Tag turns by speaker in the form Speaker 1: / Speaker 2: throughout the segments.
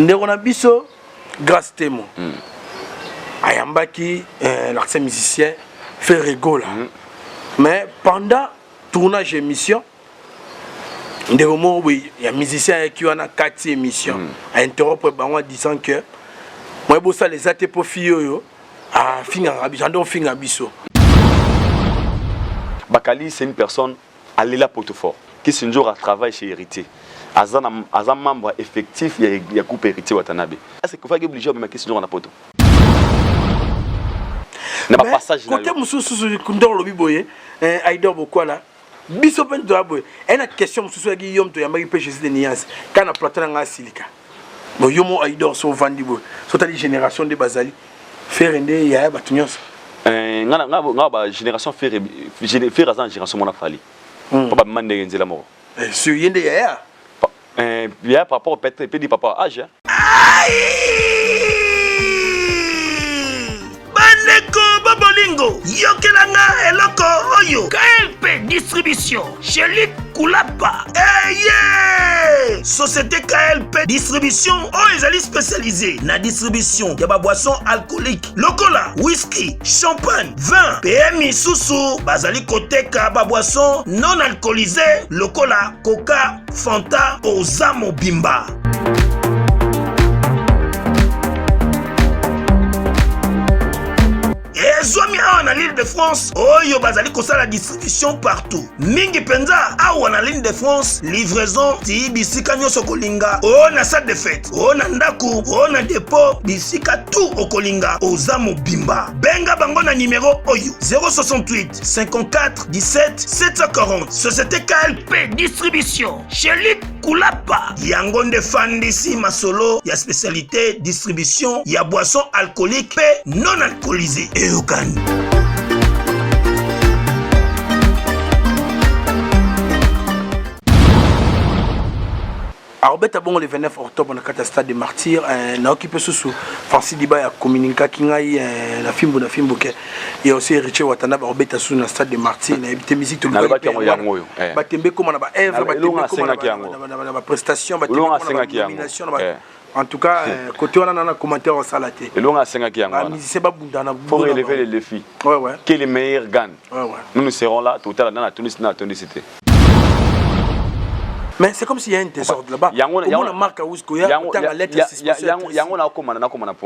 Speaker 1: ndeko na biso grâce témoin ayambaki l'artiste musicien fait rigola mais pendant tournage émission ndeko mo oui ya musicien qui wana 4 émission a interrompre bango disant que moi bossa les até pour fille a finga rabi j'ando finga biso.
Speaker 2: Bakali c'est une personne à l'éla portefort qui ce jour a travaillé chez Héritier. Azan membre effectif il y a groupe Héritier Watanabe. Est-ce que faut obligé à me mettre ce jour en poto? N'a pas passage là.
Speaker 1: Côté mususu kundor lobi boye aido boko là. Biso pen do aboye. Une question mususu Guillaume to yambaki pe Jésus de Nias. Kana plateau nga silika. Bon yomo aido so vandi boye. So tali génération de Bazali. Faire ndé ya batunyos.
Speaker 2: Nga ba génération faire azan génération mona fali. Papa mande ngenzela moko.
Speaker 1: Sur yende ya.
Speaker 2: Bien par rapport au peut dit papa âge.
Speaker 3: Bandeko Bobolingo, yokelanga eloko oyo. KLP distribution, chez Luc Koulapa. Yeah! Société KLP distribution, ezali spécialisée na distribution ya ba boisson alcoolique. Lokola, whisky, champagne, vin, PMI Susu, bazali koteka ba boisson non alcoolisée. Lokola, Coca, Fanta, Ozamo Bimba. Zomi en l'île de France, oyo bazali kosa la distribution partout. Mingi penza awa na l'île de France, livraison ti bisika nyoso kolinga. O na salle de fête, o na ndaku, o na dépôt, bisika tout okolinga. Ozamo Bimba. Benga bango na numéro oyo 068 54 17 740. Société KLP distribution. Chez Luc Koulapa. Yangonde Fandisi Masolo, ya spécialité distribution, ya boisson alcoolique pe non alcoolisée.
Speaker 1: Arbeta bon le 29 octobre na kata stade des martyrs na occupé sous Francis Diba ya communiquer kingai na fimbo ke et aussi Richard Watanabe Arbeta sous na stade des martyrs na éviter musique tout le
Speaker 2: monde
Speaker 1: batembe comme na ba œuvre batembe comme na ba prestation batembe comme na nomination en tout cas côté on a un commentaire en salaté
Speaker 2: et l'on a 5 qui faut relever les défis qui est le meilleur gagne nous serons là tout à l'heure dans la tonicité.
Speaker 1: Mais c'est comme s'il y a une désordre là-bas. Comment la marque à Ouskoya la lettre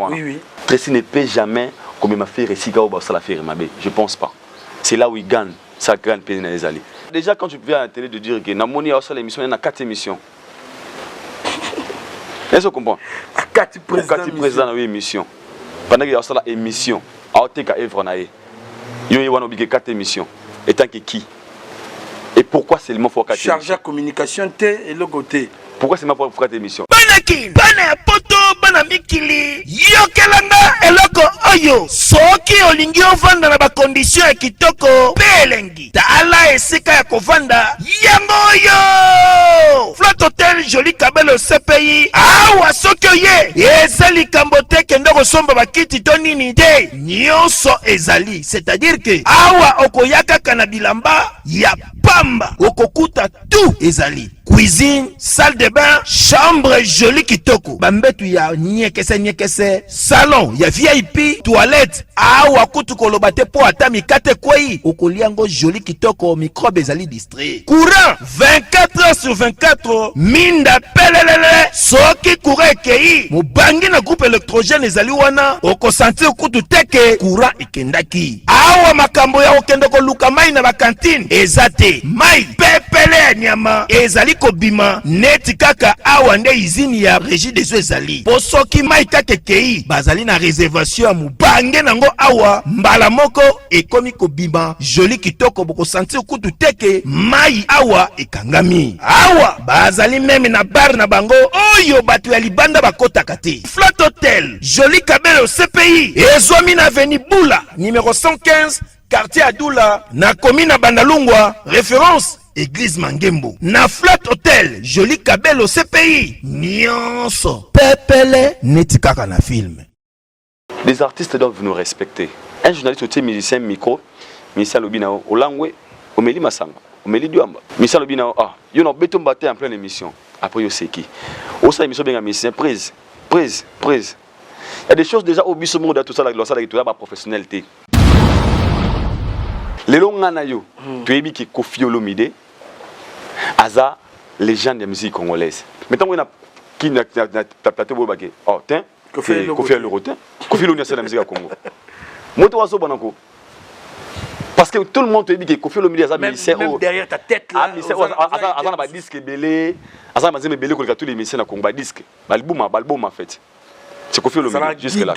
Speaker 2: oui. Tracy ne peut jamais comme m'a fait réciter au Barça la faire Mabé. Je pense pas. C'est là où il gagne sa grande peine dans les alliés. Déjà quand tu viens à la télé de dire que Namoni a aussi l'émission, il y en a 4 émissions. Est-ce que vous comprenez?
Speaker 1: 4 présidents
Speaker 2: dans l'émission. Pendant qu'il y a aussi l'émission, à Oteka Evre Nae, il y a eu 4 émissions. Et tant que qui? Et pourquoi seulement faut 4 émissions?
Speaker 1: Chargé à communication T et le côté.
Speaker 2: Pourquoi seulement faut 4 émissions?
Speaker 3: Banaki, bana poto, bana mikili, yokelanga eloko oyo. Soki olingi ovanda na ba condition ya kitoko, belengi. Tala esika ya kovanda, yango oyo. Flotte Hotel Joli Kabelo CPI, awa soki oye, ezali kambote kendo kosomba bakiti to nini te, nyonso ezali. C'est-à-dire que, awa okoyaka kana bilamba, ya pamba, okokuta tout ezali. Cuisine, salle de bain, chambre jolie kitoko. Bambetu ya nyekese, salon ya VIP, toilette. Awa kutu kolobate po atami kate kwei. Okoliango jolie kitoko, microbe ezali distrait. Courant 24 heures sur 24. Minda pelelele. Soki courant kei. Mubangi na groupe électrogène ezali wana. Oko sentir kutu teke courant ikendaki. Awa makambo ya okendoko luka mai na ba cantine. Ezate mai pepele nyama ezali kobima neti kaka awa nde izini ya régie des eaux ezali. Posoki mai kake kei bazali na réservation ya mubange nango awa mbala moko ekomi kobima joli kitoko boko sentir kutu teke mai awa ekangami. Awa bazali meme na bar na bango oyo batu ya libanda bakota kate. Flotte Hotel Joli Kabelo CPI ezomi na avenue Bula numéro 115 quartier Adoula na commune Bandalungwa référence Église Mangembo. Na Flotte Hotel Joli Kabelo CPI nyonso pepele neti kaka na film.
Speaker 2: Les artistes doivent nous respecter. Un journaliste ou musicien micro, Missa Lobina Olangwe, Omeli Masanga, Omeli Duamba. Missa Lobina yo no beton batté en pleine émission. Après yo c'est qui? Au sein émission bien musicien prise. Prise. Il y a des choses déjà au biso monde tout ça la professionnalité. Les longs anayo, tu es qui Koffi Olomide, Aza, légende de la musique congolaise. Maintenant on a qui n'a plateau bobake. Oh tiens, Koffi Olomide, Koffi Olomide c'est la musique à Congo. Moi toi so banako. Parce que tout le monde te dit que Koffi Olomide Aza ministère
Speaker 1: même derrière ta tête là.
Speaker 2: Aza na ba disque belé, Aza mazeme belé ko tous les musiciens na Congo ba disque. Balbum en fait. C'est Koffi Olomide jusque là.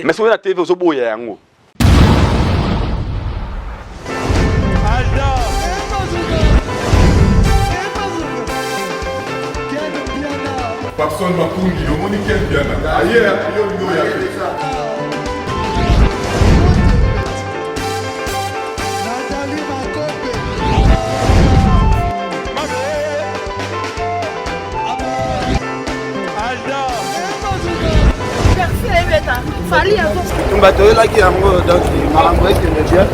Speaker 2: Mais sur la TV au boya yango.
Speaker 4: Personne m'a conduit, le monde est bien. Ailleurs, il y a
Speaker 5: on va te là qui a donc malambré qui me bien.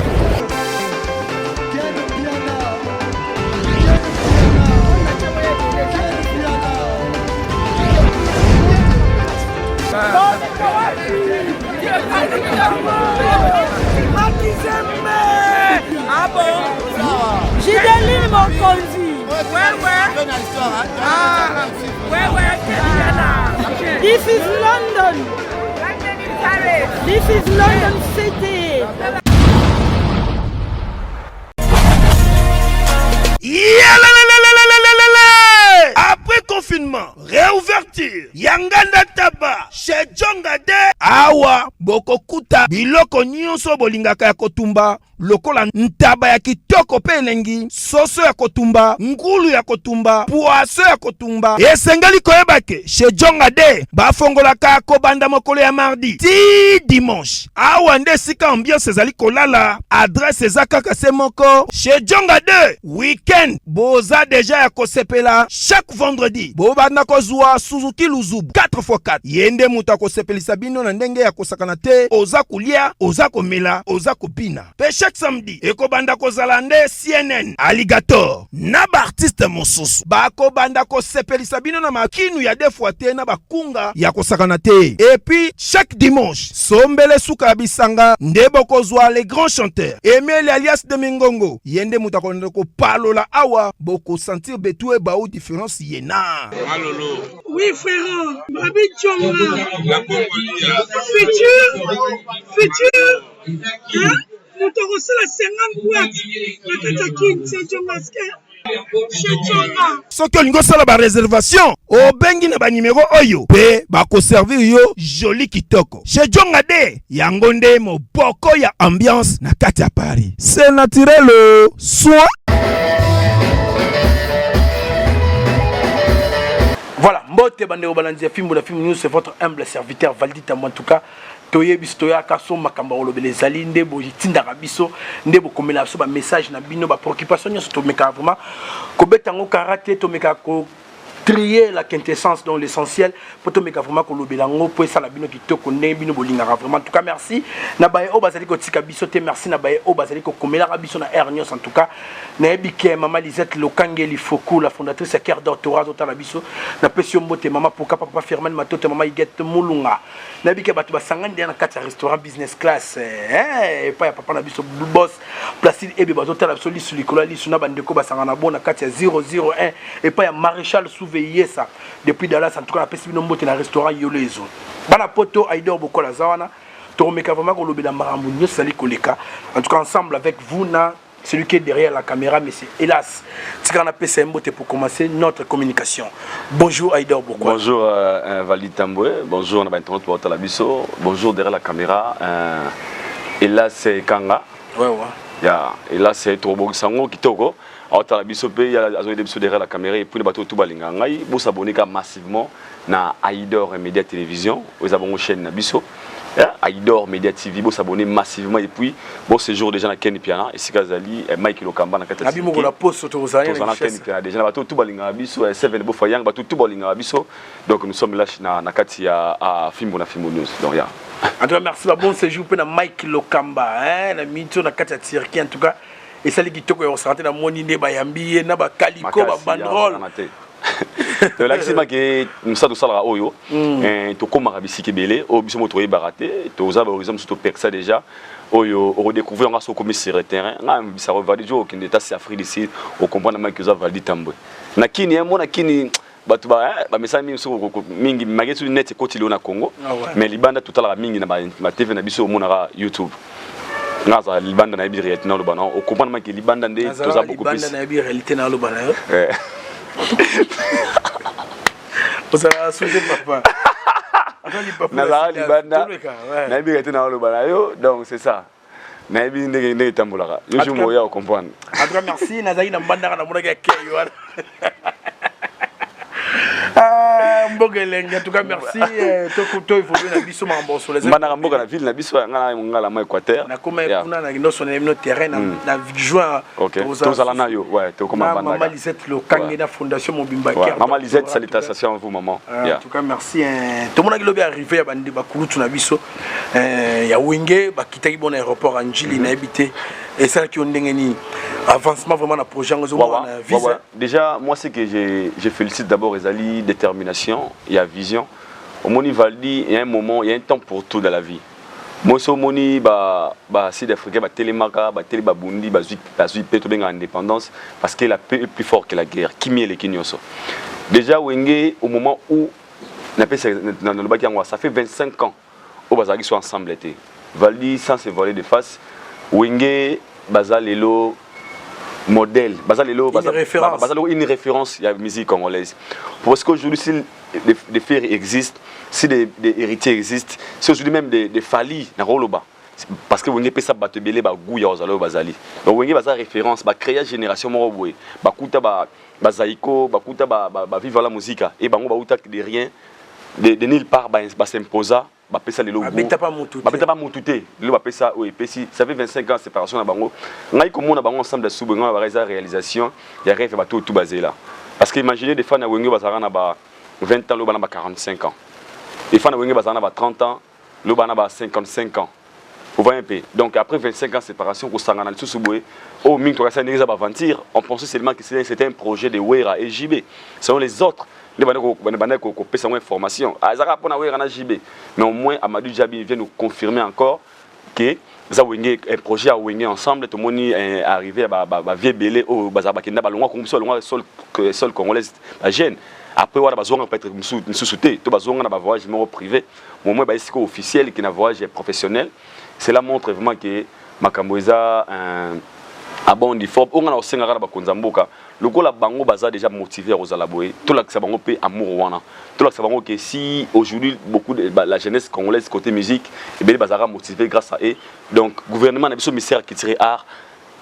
Speaker 6: Ah bon? J'ai des mon conduit. Ouais. Ah, ouais. This is London. This is London City.
Speaker 3: Après confinement, réouverture, Yanganda Taba, chez Djongade, Awa, Bokokuta, Biloko Nyonso Bolingaka ya Kotumba, lokola ntaba ya kitoko pe elengi, soso ya kotumba, ngulu ya kotumba, poaso ya kotumba. Esengeli koyebake, chez Djongade, bafongolaka kobanda mokolo ya mardi, ti dimanche. Awa nde sika ambiance ezali kolala, adresse ezakaka se moko, chez Djongade, weekend, boza deja ya kosepela, chaque vendredi, bobanda kozwa Suzuki Luzubu 4x4. Yende muta kosepelisa bino na ndenge ya kosakana te, oza kulia, oza komela, oza kopina. Pe chaque samedi, ekobanda kozala nde CNN, Alligator, na ba artiste mosusu. Bako banda kosepelisa bino na makinu ya defwa te na bakunga ya kosakana te. Et puis, chaque dimanche, sombele suka bisanga, ndebo kozwa les grands chanteurs. Emile alias de Mingongo, yende muta ko palola awa, boko sentir betue baou différence yena.
Speaker 7: Malolo.
Speaker 6: Oui, frère. Babi Tchonga.
Speaker 7: La Congolia.
Speaker 6: Futur. Hein? Nous te reçons la 50 boîtes. La Katakin, c'est Tchongaske.
Speaker 3: Soki olingo sala ba réservation, obengi na ba numéro oyo pe ba ko servir yo joli kitoko. Chez Djongade, yango nde moboko ya ambiance na kati ya Paris. C'est naturel soin.
Speaker 1: Voilà, Mbote Bandeo Balandia, film news, c'est votre humble serviteur Valdi Tambo en tout cas. Toye bistoya kaso makamba olobele zali ndebo jitinda kabiso ndebo komela so ba message na bino ba préoccupation nyoso to meka vraiment ko betango karaté to meka ko trier la quintessence dans l'essentiel pour to meka vraiment ko lobela ngo po ça la bino kitoko ne bino bolinga vraiment en tout cas merci na bae o bazali ko tika biso te merci na bae o bazali ko komela kabiso na hernios en tout cas na ebike mama Lisette Lokangeli Fokou la fondatrice à Cœur d'Ortorat au Talabiso na pesio mbote mama poka papa Firman Matote mama Iguette Mulunga na bike batu basangani na kati ya restaurant business class et pas ya papa na biso boss Placide ebe bazo tala biso lisu likola lisu na bandeko basangana bona kati ya 001 et pas ya maréchal surveiller ça depuis Dallas en tout cas na pesi bino mbote na restaurant Yolezo bana poto Aidor Bokola Zawana to meka vraiment ko lobela marambu nyo sali koleka en tout cas ensemble avec vous na celui qui est derrière la caméra, mais c'est hélas. C'est qu'on a PCMBOT pour commencer notre communication. Bonjour Aïdor Bokola.
Speaker 2: Bonjour Valdi Tamboué, bonjour Nabantono Talabiso, bonjour derrière la caméra. Hélas c'est Kanga.
Speaker 1: Ouais.
Speaker 2: Hélas c'est Tobo Sango Kitoko. Alors Talabiso il y a derrière la caméra et puis les bateaux tout balinga. Vous s'abonnez massivement na Aïdor Média Télévision. Vous avez une chaîne Nabiso. Aïdor Média TV, vous s'abonnez massivement et puis bon séjour déjà na Ken Piana et si Kazali Mike Lokamba na kata.
Speaker 1: Abi mo la poste to Ken
Speaker 2: Piana déjà bateau tout balinga biso 7 bo fayang bateau tout balinga biso donc nous sommes là na kati à film na film news donc ya.
Speaker 1: En tout cas merci bon séjour pe na Mike Lokamba na mito na kati ya Turquie en tout cas et ça les kitoko yo santé na moni ne ba yambi na ba kaliko ba bandrol.
Speaker 2: Là c'est ma que ça tout ça là oyo to comme rabisiki belé au biso moto baraté to za horizon surtout perça déjà oyo au redécouvrir on a so comme sur le terrain nga bisa revali jo qui état c'est Afrique ici au comprendre ma que ça valdi tambwe na kini ya mona kini batu ba message mingi magetu net ko tilo na Congo mais libanda tout la mingi na ma TV na biso mona YouTube ngaza libanda na bi réalité na lo bana au comprendre ma que libanda ndé to za beaucoup plus
Speaker 1: libanda na bi réalité na lo bana vous avez souhaité papa.
Speaker 2: Donc c'est ça. Comprendre.
Speaker 1: Merci. En tout cas, merci. Il faut bien biso mambo sur les.
Speaker 2: Mbana mboka na ville na biso ngala ma Équateur.
Speaker 1: Na comme kuna na no sonné no terrain na juin.
Speaker 2: Tozala na yo. Ouais, to comme banda.
Speaker 1: Maman Lisette le kangena fondation Mobimba Care.
Speaker 2: Maman Lisette salutations à vous maman.
Speaker 1: En tout cas, merci. Tout le monde qui lobby arrivé à bandi bakulutu na biso. Ya wenge bakitaki bon aéroport Anjili na habité et ça qui ont ndengeni avancement vraiment na projet na visa.
Speaker 2: Déjà moi c'est que je félicite d'abord Ezali détermination, il y a vision. Au Moni Valdi, il y a un moment, il y a un temps pour tout dans la vie. Moi so Moni Sud-Africain télémarka, télé babundi, bazui peto benga indépendance parce que la paix est plus fort que la guerre. Kimi le kinyoso. Déjà wenge au moment où ça fait 25 ans au bazali sont ensemble été. Valdi sans se voler de face. Wenge bazalelo modèle, bazalelo une référence il y a musique congolaise. Parce qu'aujourd'hui si des frères existent, si des héritiers existent, si aujourd'hui même des falis na roloba. Parce que Wenge pesa batebele ba gouya ozalo bazali. Donc Wenge baza référence, ba créer génération moko boye. Ba kuta ba zaiko, ba kuta ba vivre la musique et bango ba uta de rien. De nulle part ba s'imposa ba pesa lelo go ba beta pas mututé le ba pesa oui pesi ça fait 25 ans séparation na bango ngai ko mona bango ensemble subu nga ba réalisation ya rêve ba tout basé là parce que imaginez des fans na Wenge bazara na ba 20 ans le bana ba 45 ans des fans na Wenge bazara na ba 30 ans le bana ba 55 ans vous voyez un peu donc après 25 ans séparation ko sangana subu oh ming to ka neza ba aventure on pensait seulement que c'était un projet de Wera et JB selon les autres les bandes qui pèsent en information. Mais au moins, Amadou Djabi vient nous confirmer encore que ça un projet à Wenge ensemble. Tout le monde est arrivé à vieux belé au Bazabakina, sol congolaise, la gêne. Après, on a besoin d'être sous-souté. Tout besoin d'un voyage privé. Au moins, c'est officiel qui est un voyage professionnel. Cela montre vraiment que Makamboza a bon uniforme. On a aussi un arabe konzamboka. Le gars la bango baza déjà motivé aux alaboé. Tout là que ça bango paie amour wana. Tout là que ça bango que si aujourd'hui beaucoup de la jeunesse congolaise côté musique et bien bazara motivé grâce à eux. Donc gouvernement n'a besoin ministère qui tire art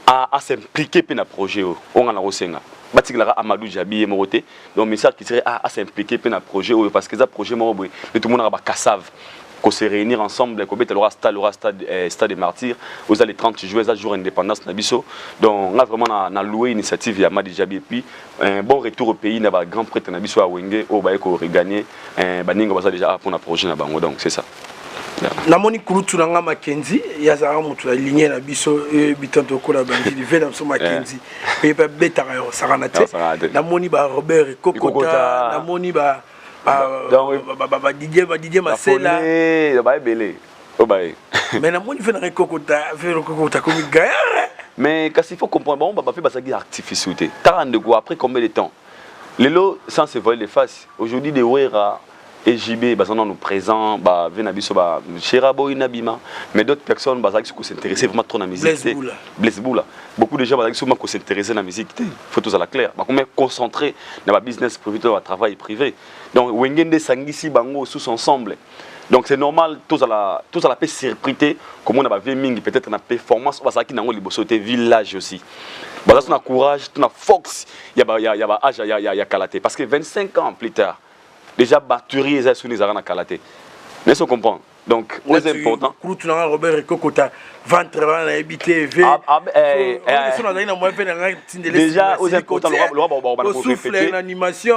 Speaker 2: à s'impliquer dans le projet. On a la rosenga. Batiklara Amadou Djabi et Moroté. Donc ministère qui tire à s'impliquer dans le projet parce que ça projet moroboé. Mais tout le monde a ba kassav. Qu'on se réunir ensemble, qu'on mette le stade des martyrs, aux les 30 juillet, ça jour indépendance Nabiso. Donc on a vraiment loué l'initiative à Madi Djabi et puis un bon retour au pays, n'a pas grand prêtre Nabiso à Wenge, au bail qu'on regagné, baninga va ça déjà pour un projet na bango donc c'est ça.
Speaker 1: Namoni kulutu nanga Mackenzie, yazara mutu la ligne na biso bitanto ko la bandi di vena so Mackenzie. Pe pa beta yo saranate. Namoni ba Robert Kokota, namoni ba Didier Marcella mais na moni fait na kokota comme gars
Speaker 2: mais quand il faut comprendre bon ba fait basagi artificialité 42 quoi après combien de temps les lots sans se voiler les faces aujourd'hui des Wera et JB bah nous présents bah venabiso bah Cherabo Inabima mais d'autres personnes bah qui s'intéressaient vraiment trop à la musique Blaise Boula beaucoup de gens bah qui s'intéressaient à la musique faut tout à la claire bah comment concentrer dans la business privé dans le travail privé donc Wengende Sangisi bango sous ensemble donc c'est normal tous à la paix surprise comme on a vu mingi peut-être na performance bah ça qui nango libosoté village aussi bah ça on a courage on a force il y a âge il y a qualité parce que 25 ans plus tard déjà batterie et ça sous les arènes à Kalaté. Mais ça comprend. Donc c'est important.
Speaker 1: Robert Kokota ventre va habiter
Speaker 2: déjà aux important le roi
Speaker 1: répéter l'animation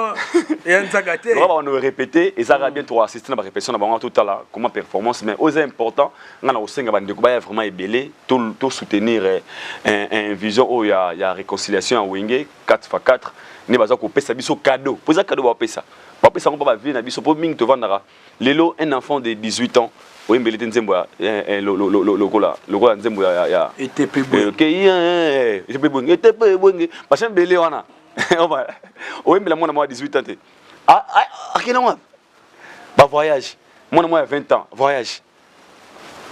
Speaker 1: et un zagaté.
Speaker 2: On va répéter et ça va bien trop assister à la répétition avant tout à l'heure comment performance mais aux important on a aussi vraiment ébélé tout soutenir une vision où il y a réconciliation à Wenge 4x4 ne baza ko pesa biso cadeau poza cadeau ba pesa on ba vie na biso po ming to vandara lelo un enfant de 18 ans oyembeli te nzembo ya lokola nzembo ya
Speaker 1: ETP Boy
Speaker 2: OK ETP Boy parce que belé wana oyembela mwana moi 18 ans te akina moi ba voyage mwana moi 20 ans voyage.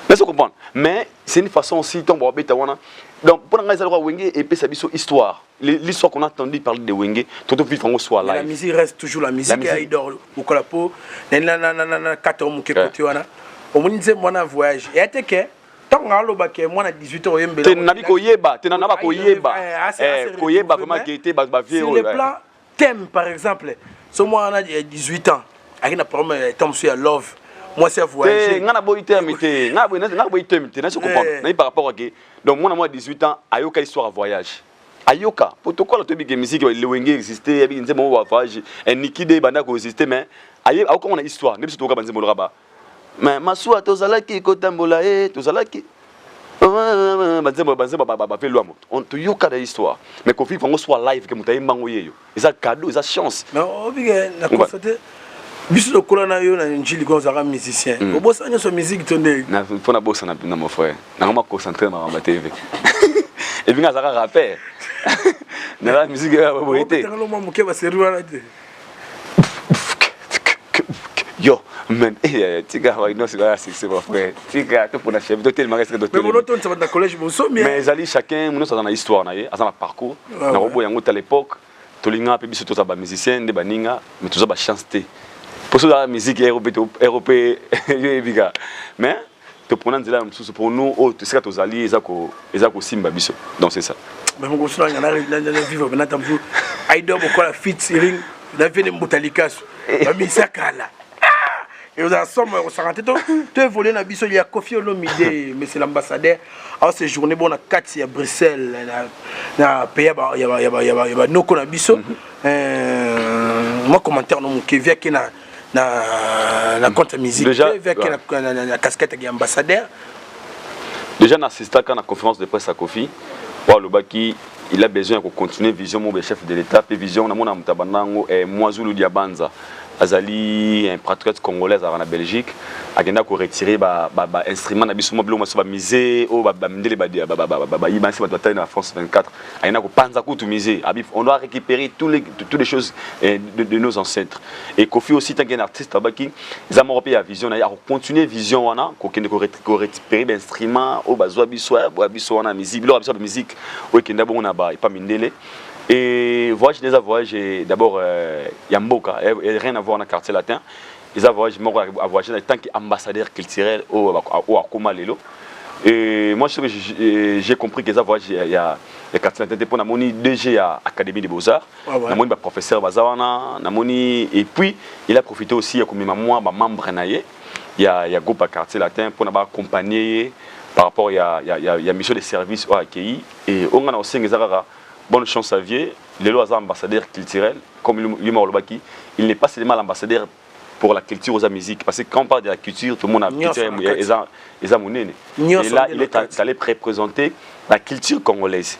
Speaker 2: Laisse comprendre. Mais c'est une façon aussi tombe au bêta wana. Donc pour nga ezalwa Wenge et puis ça biso histoire. L'histoire qu'on a entendu parler de Wenge, tout vivre en soit live.
Speaker 1: La musique reste toujours la musique et idole au kolapo. Na kato mu kekote wana. Au moni nze mwana voyage. Et ateke tant ngalo ba ke mwana 18 ans yembela.
Speaker 2: Te nabi ko yeba, te na ba ko yeba. Ko yeba vraiment qui était ba vieux.
Speaker 1: Sur le plan thème par exemple, ce moi on a 18 ans. Akina problème tombe sur love. Moi c'est voyager.
Speaker 2: Ngana boy thème te, ngana boy thème te, na se comprendre. Na par rapport à que donc moi 18 ans ayoka histoire à voyage. Ayoka protocole to big musique le Wenge existait, bi nze mo voyage, en nikide banda ko exister mais ayoka on a histoire, ne biso to ka banze mo raba. Mais masua tozalaki ko tambola tozalaki banze ba fait loamo. On to yoka da histoire. Mais ko vivre on soit live que mutaye mbango yeyo. Eza cadeau, eza chance.
Speaker 1: Mais obige na constater biso to kolana yo na njili ko zaka musicien. Obosa nyo so musique tonde. Na
Speaker 2: fona bossa na mon frère. Na ma concentrer na ma TV. Et bien zaka rappeur. Na la musique ya boité.
Speaker 1: Tangalo mo muke ba seru wana te.
Speaker 2: Yo, man, tika wa ino c'est mon frère. Tika to pour la chef d'hôtel marque d'hôtel.
Speaker 1: Mais mon automne ça va dans collège bon so bien.
Speaker 2: Mais ali chacun nous dans la histoire na ye, à un parcours. Na robo yango à l'époque, tolinga pe biso to ba musicien de baninga, mais tout ça ba chance té. Pour la musique européenne, mais tu prends un zéla pour nous, tu sais que tu alliés, ils ont simba biso. Donc c'est ça.
Speaker 1: Mais mon gosse là, il y en a vivre maintenant tant pour Aïdor pourquoi la featuring, la vie de Mbotalika, la misakala. Et vous en somme au Saranté, tu es volé dans biso il y a Kofi Olomide, mais c'est l'ambassadeur. Alors ces journées bon à 4 à Bruxelles, na pays il y a noko na biso. Moi commentaire non qui vient qui na compte musique
Speaker 2: déjà
Speaker 1: na casquette qui ambassadeur
Speaker 2: déjà n'assista quand la conférence de presse à Kofi le baki il a besoin de continuer vision mon chef de l'état et vision na mona mutabanango et Mwazulu Diabanza azali un patriote congolaise en Belgique agenda ko retirer ba instrument na biso mobile so ba musée o ba mindele ba ibansi ba bataille na France 24 agenda ko panza ko tout musée on doit récupérer toutes les choses de nos ancêtres et Kofi aussi tant qu'un artiste abaki ils ont repéré la vision na continuer vision wana ko kende ko récupérer ba instrument o ba zo biso wana musique lo biso musique o kende bon na ba pas mindele. Et voyage des voyages d'abord Yamboka et rien à voir dans le quartier latin. Ils ont voyagé à voyager en tant qu'ambassadeur culturel au Akoma Lelo. Et moi j'ai compris qu'ils ont voyagé il y a quartier latin pour namoni DG à Académie des Beaux-Arts. Namoni professeur Bazawana, namoni et puis il a profité aussi comme moi membre naie. Il y a groupe à quartier latin pour nous accompagner par rapport il y a mission de service au accueilli et on a aussi des bonne chance à Vieux, le lois ambassadeur culturel, comme Yuma Olobaki, il n'est pas seulement l'ambassadeur pour la culture aux musique, parce que quand on parle de la culture, tout le monde a culture et là, il est allé représenter la culture congolaise.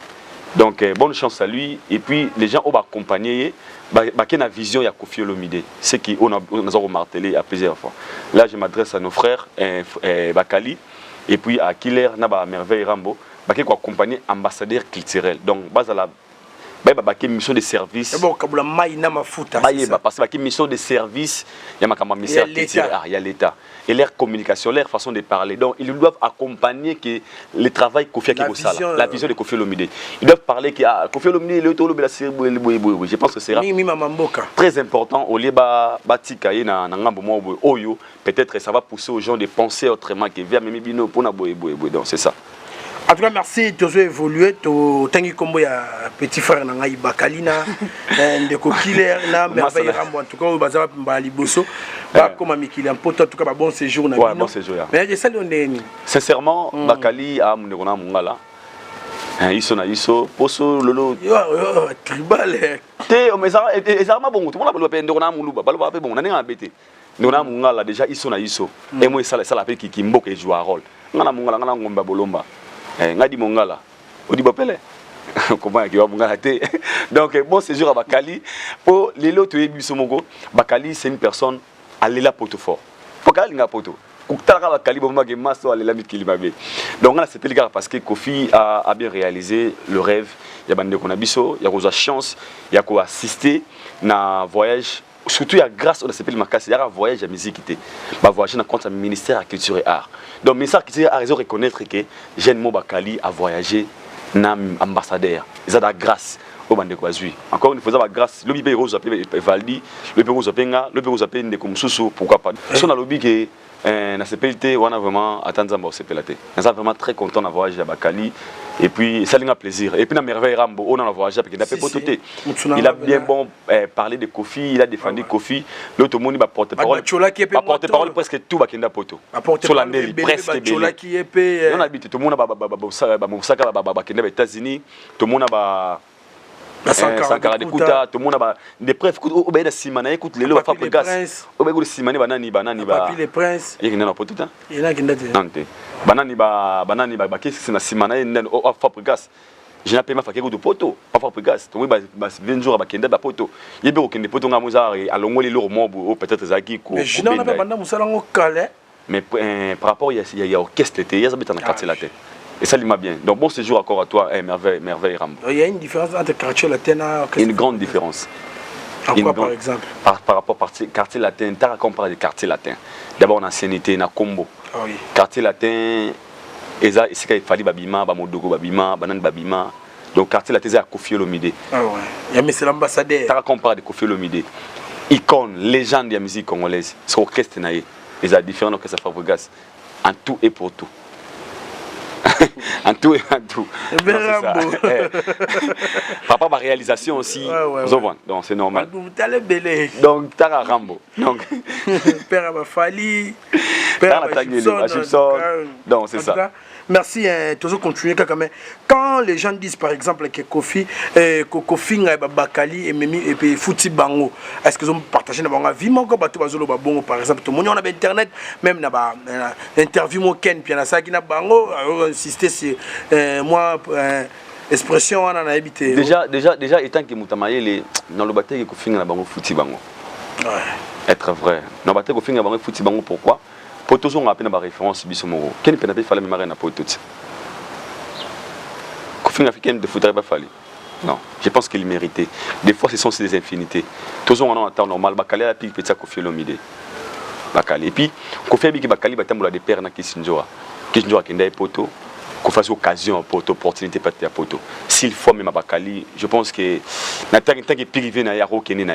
Speaker 2: Donc, bonne chance à lui, et puis les gens ont accompagné, la vision, il y a Kofi Olomide, ce qu'on a remartelé à plusieurs fois. Là, je m'adresse à nos frères, Bakali, et puis à Killer, Naba Merveille Rambo, qui accompagner ambassadeur culturel. Donc, base à la mission de service.
Speaker 1: Bon, kabula mai na mafuta.
Speaker 2: Parce que mission de service, il y a ma mission culturelle, il y a l'État. Et leur communication, leur façon de parler. Donc, ils doivent accompagner que le travail Kofi Akibosala, la vision de Kofi Olomide. Ils doivent parler que Kofi Olomide, je pense que c'est très important. Au lieu de na ngambo mo oyo, peut-être ça va pousser aux gens de penser autrement que via même bino pour na boy. Donc, c'est ça.
Speaker 1: En tout cas, merci. Tu as évolué. Tu as combo ya petit frère na ngai Bakalina, ndeko Killer na Merveille Rambo. En tout cas, baza mbali bosso. Ba comme Mikili en poto. En tout cas, bon séjour na.
Speaker 2: Ouais, bon séjour.
Speaker 1: Mais ça on est.
Speaker 2: Sincèrement, Bakali a mon na mungala. Iso na iso, poso lolo.
Speaker 1: Yo tribal.
Speaker 2: Te mais ça ma bon. Tout le monde va ndeko na muluba. Balo ba pe bon. Na ninga bete. Ndeko na mungala déjà iso na iso. Et moi ça l'appelle qui mboka joue un rôle. Ngana mungala ngana ngomba bolomba. Ngadi mongala odi bopele Comment il va m'arrêter? Donc bon séjour à Bakali. Pour les lots tu es Bisomogo. Bakali c'est une personne à l'éla poto fort. Bakali n'a poto. Kuktara Bakali bon magé maso à l'éla mikilimabe. Donc là c'est le parce que Kofi a bien réalisé le rêve. Il y a bande qu'on a biso, il y a eu chance, il y a quoi assister na voyage. Surtout il y a grâce au CPL Makassi, il y a un voyage à musique qui était voyage dans le ministère de la culture et art. Donc le ministère de la culture et art a raison de reconnaître que Jeanne Bakali a voyagé nam ambassadeur. Ils ont la grâce au bande de Bazui. Encore une fois, la grâce. Le bébé rose appelé Valdi, le bébé rose appelé Nga, le bébé rose appelé Ndekoumsousou, pourquoi pas. Si on a lobby que na CPLT, on a vraiment attendu au CPLT. On est vraiment très content d'avoir voyagé à Bakali. Et puis ça a un plaisir. Et puis dans Merveille Rambo, on a voyagé avec Pototé. Il a bien bon parlé de Kofi, il a défendu Kofi. L'autre monde va porter parole. Va porter parole presque tout Bakenda Poto. Sur la Nelly, presque bien. On habite tout le monde va Bakenda aux États-Unis, tout le monde va Sankara de Kouta, tout le monde va des preuves au Béda Simana, écoute les lois Fabrigas. Au Béda Simana, banani ba.
Speaker 6: Papi les princes.
Speaker 2: Il y en a pas tout hein.
Speaker 6: Il y en a qui n'ont pas.
Speaker 2: Banani ba qu'est-ce que c'est na Simana au Fabrigas. Je n'ai pas ma faké de poto, pas Fabrigas. Tu vois 20 jours à Bakenda ba poto. Il y a beaucoup de poto nga muzar à longo les lourds mobo peut-être zaki ko.
Speaker 6: Mais je n'en ai pas banda musala ngo calé.
Speaker 2: Mais par rapport il y a orchestre il y a ça dans quartier latin. Et ça lui m'a bien. Donc bon séjour encore à toi, merveille Rambo.
Speaker 6: Il y a une différence entre quartier latin et
Speaker 2: une grande différence.
Speaker 6: En quoi par exemple?
Speaker 2: Par rapport au quartier latin, tu as comparé des quartiers latins. D'abord en ancienneté, na Combo.
Speaker 6: Ah oui.
Speaker 2: Quartier latin, il fallait babima, bamodogo babima, banane babima. Donc quartier latin, c'est à Kofi Olomide.
Speaker 6: Ah ouais. Il y a c'est l'ambassadeur.
Speaker 2: Tu as comparé de Kofi Olomide. Icône, légende de la musique congolaise. C'est orchestre naïe. Les a différents orchestres Fabrigas. En tout et pour tout. En tout et en tout. Papa, ma réalisation aussi. Donc c'est normal. Donc Tara Rambo. Donc
Speaker 6: Père Abafali.
Speaker 2: Père Abafali. Donc c'est ça.
Speaker 6: Merci, toujours continuer quand les gens disent par exemple que Kofi Bakali et Memi et puis Fouti Bango, est-ce qu'ils ont partagé dans la vie par exemple tout le monde on a internet même na interview mo Ken puis na ça qui na Bango insister sur moi expression on a habité
Speaker 2: déjà étant que mutamaye les dans le bataille que Kofi na Bango Fouti Bango être vrai dans bataille Kofi na Bango Fouti Bango pourquoi pour toujours on a appelé ma référence Bisomoro quel penape fallait me na pour tout Kofi africain de faudrait pas fallu non je pense qu'il méritait des fois ce sont des infinités toujours on a un temps normal Bakali a piqué petit Kofi Olomide Bakali et puis Kofi a piqué Bakali batambola des pères na Kisinjoa kenda poto qu'on fasse occasion poto opportunité pas à poto s'il faut même Bakali je pense que na tant que privé na yaro kene na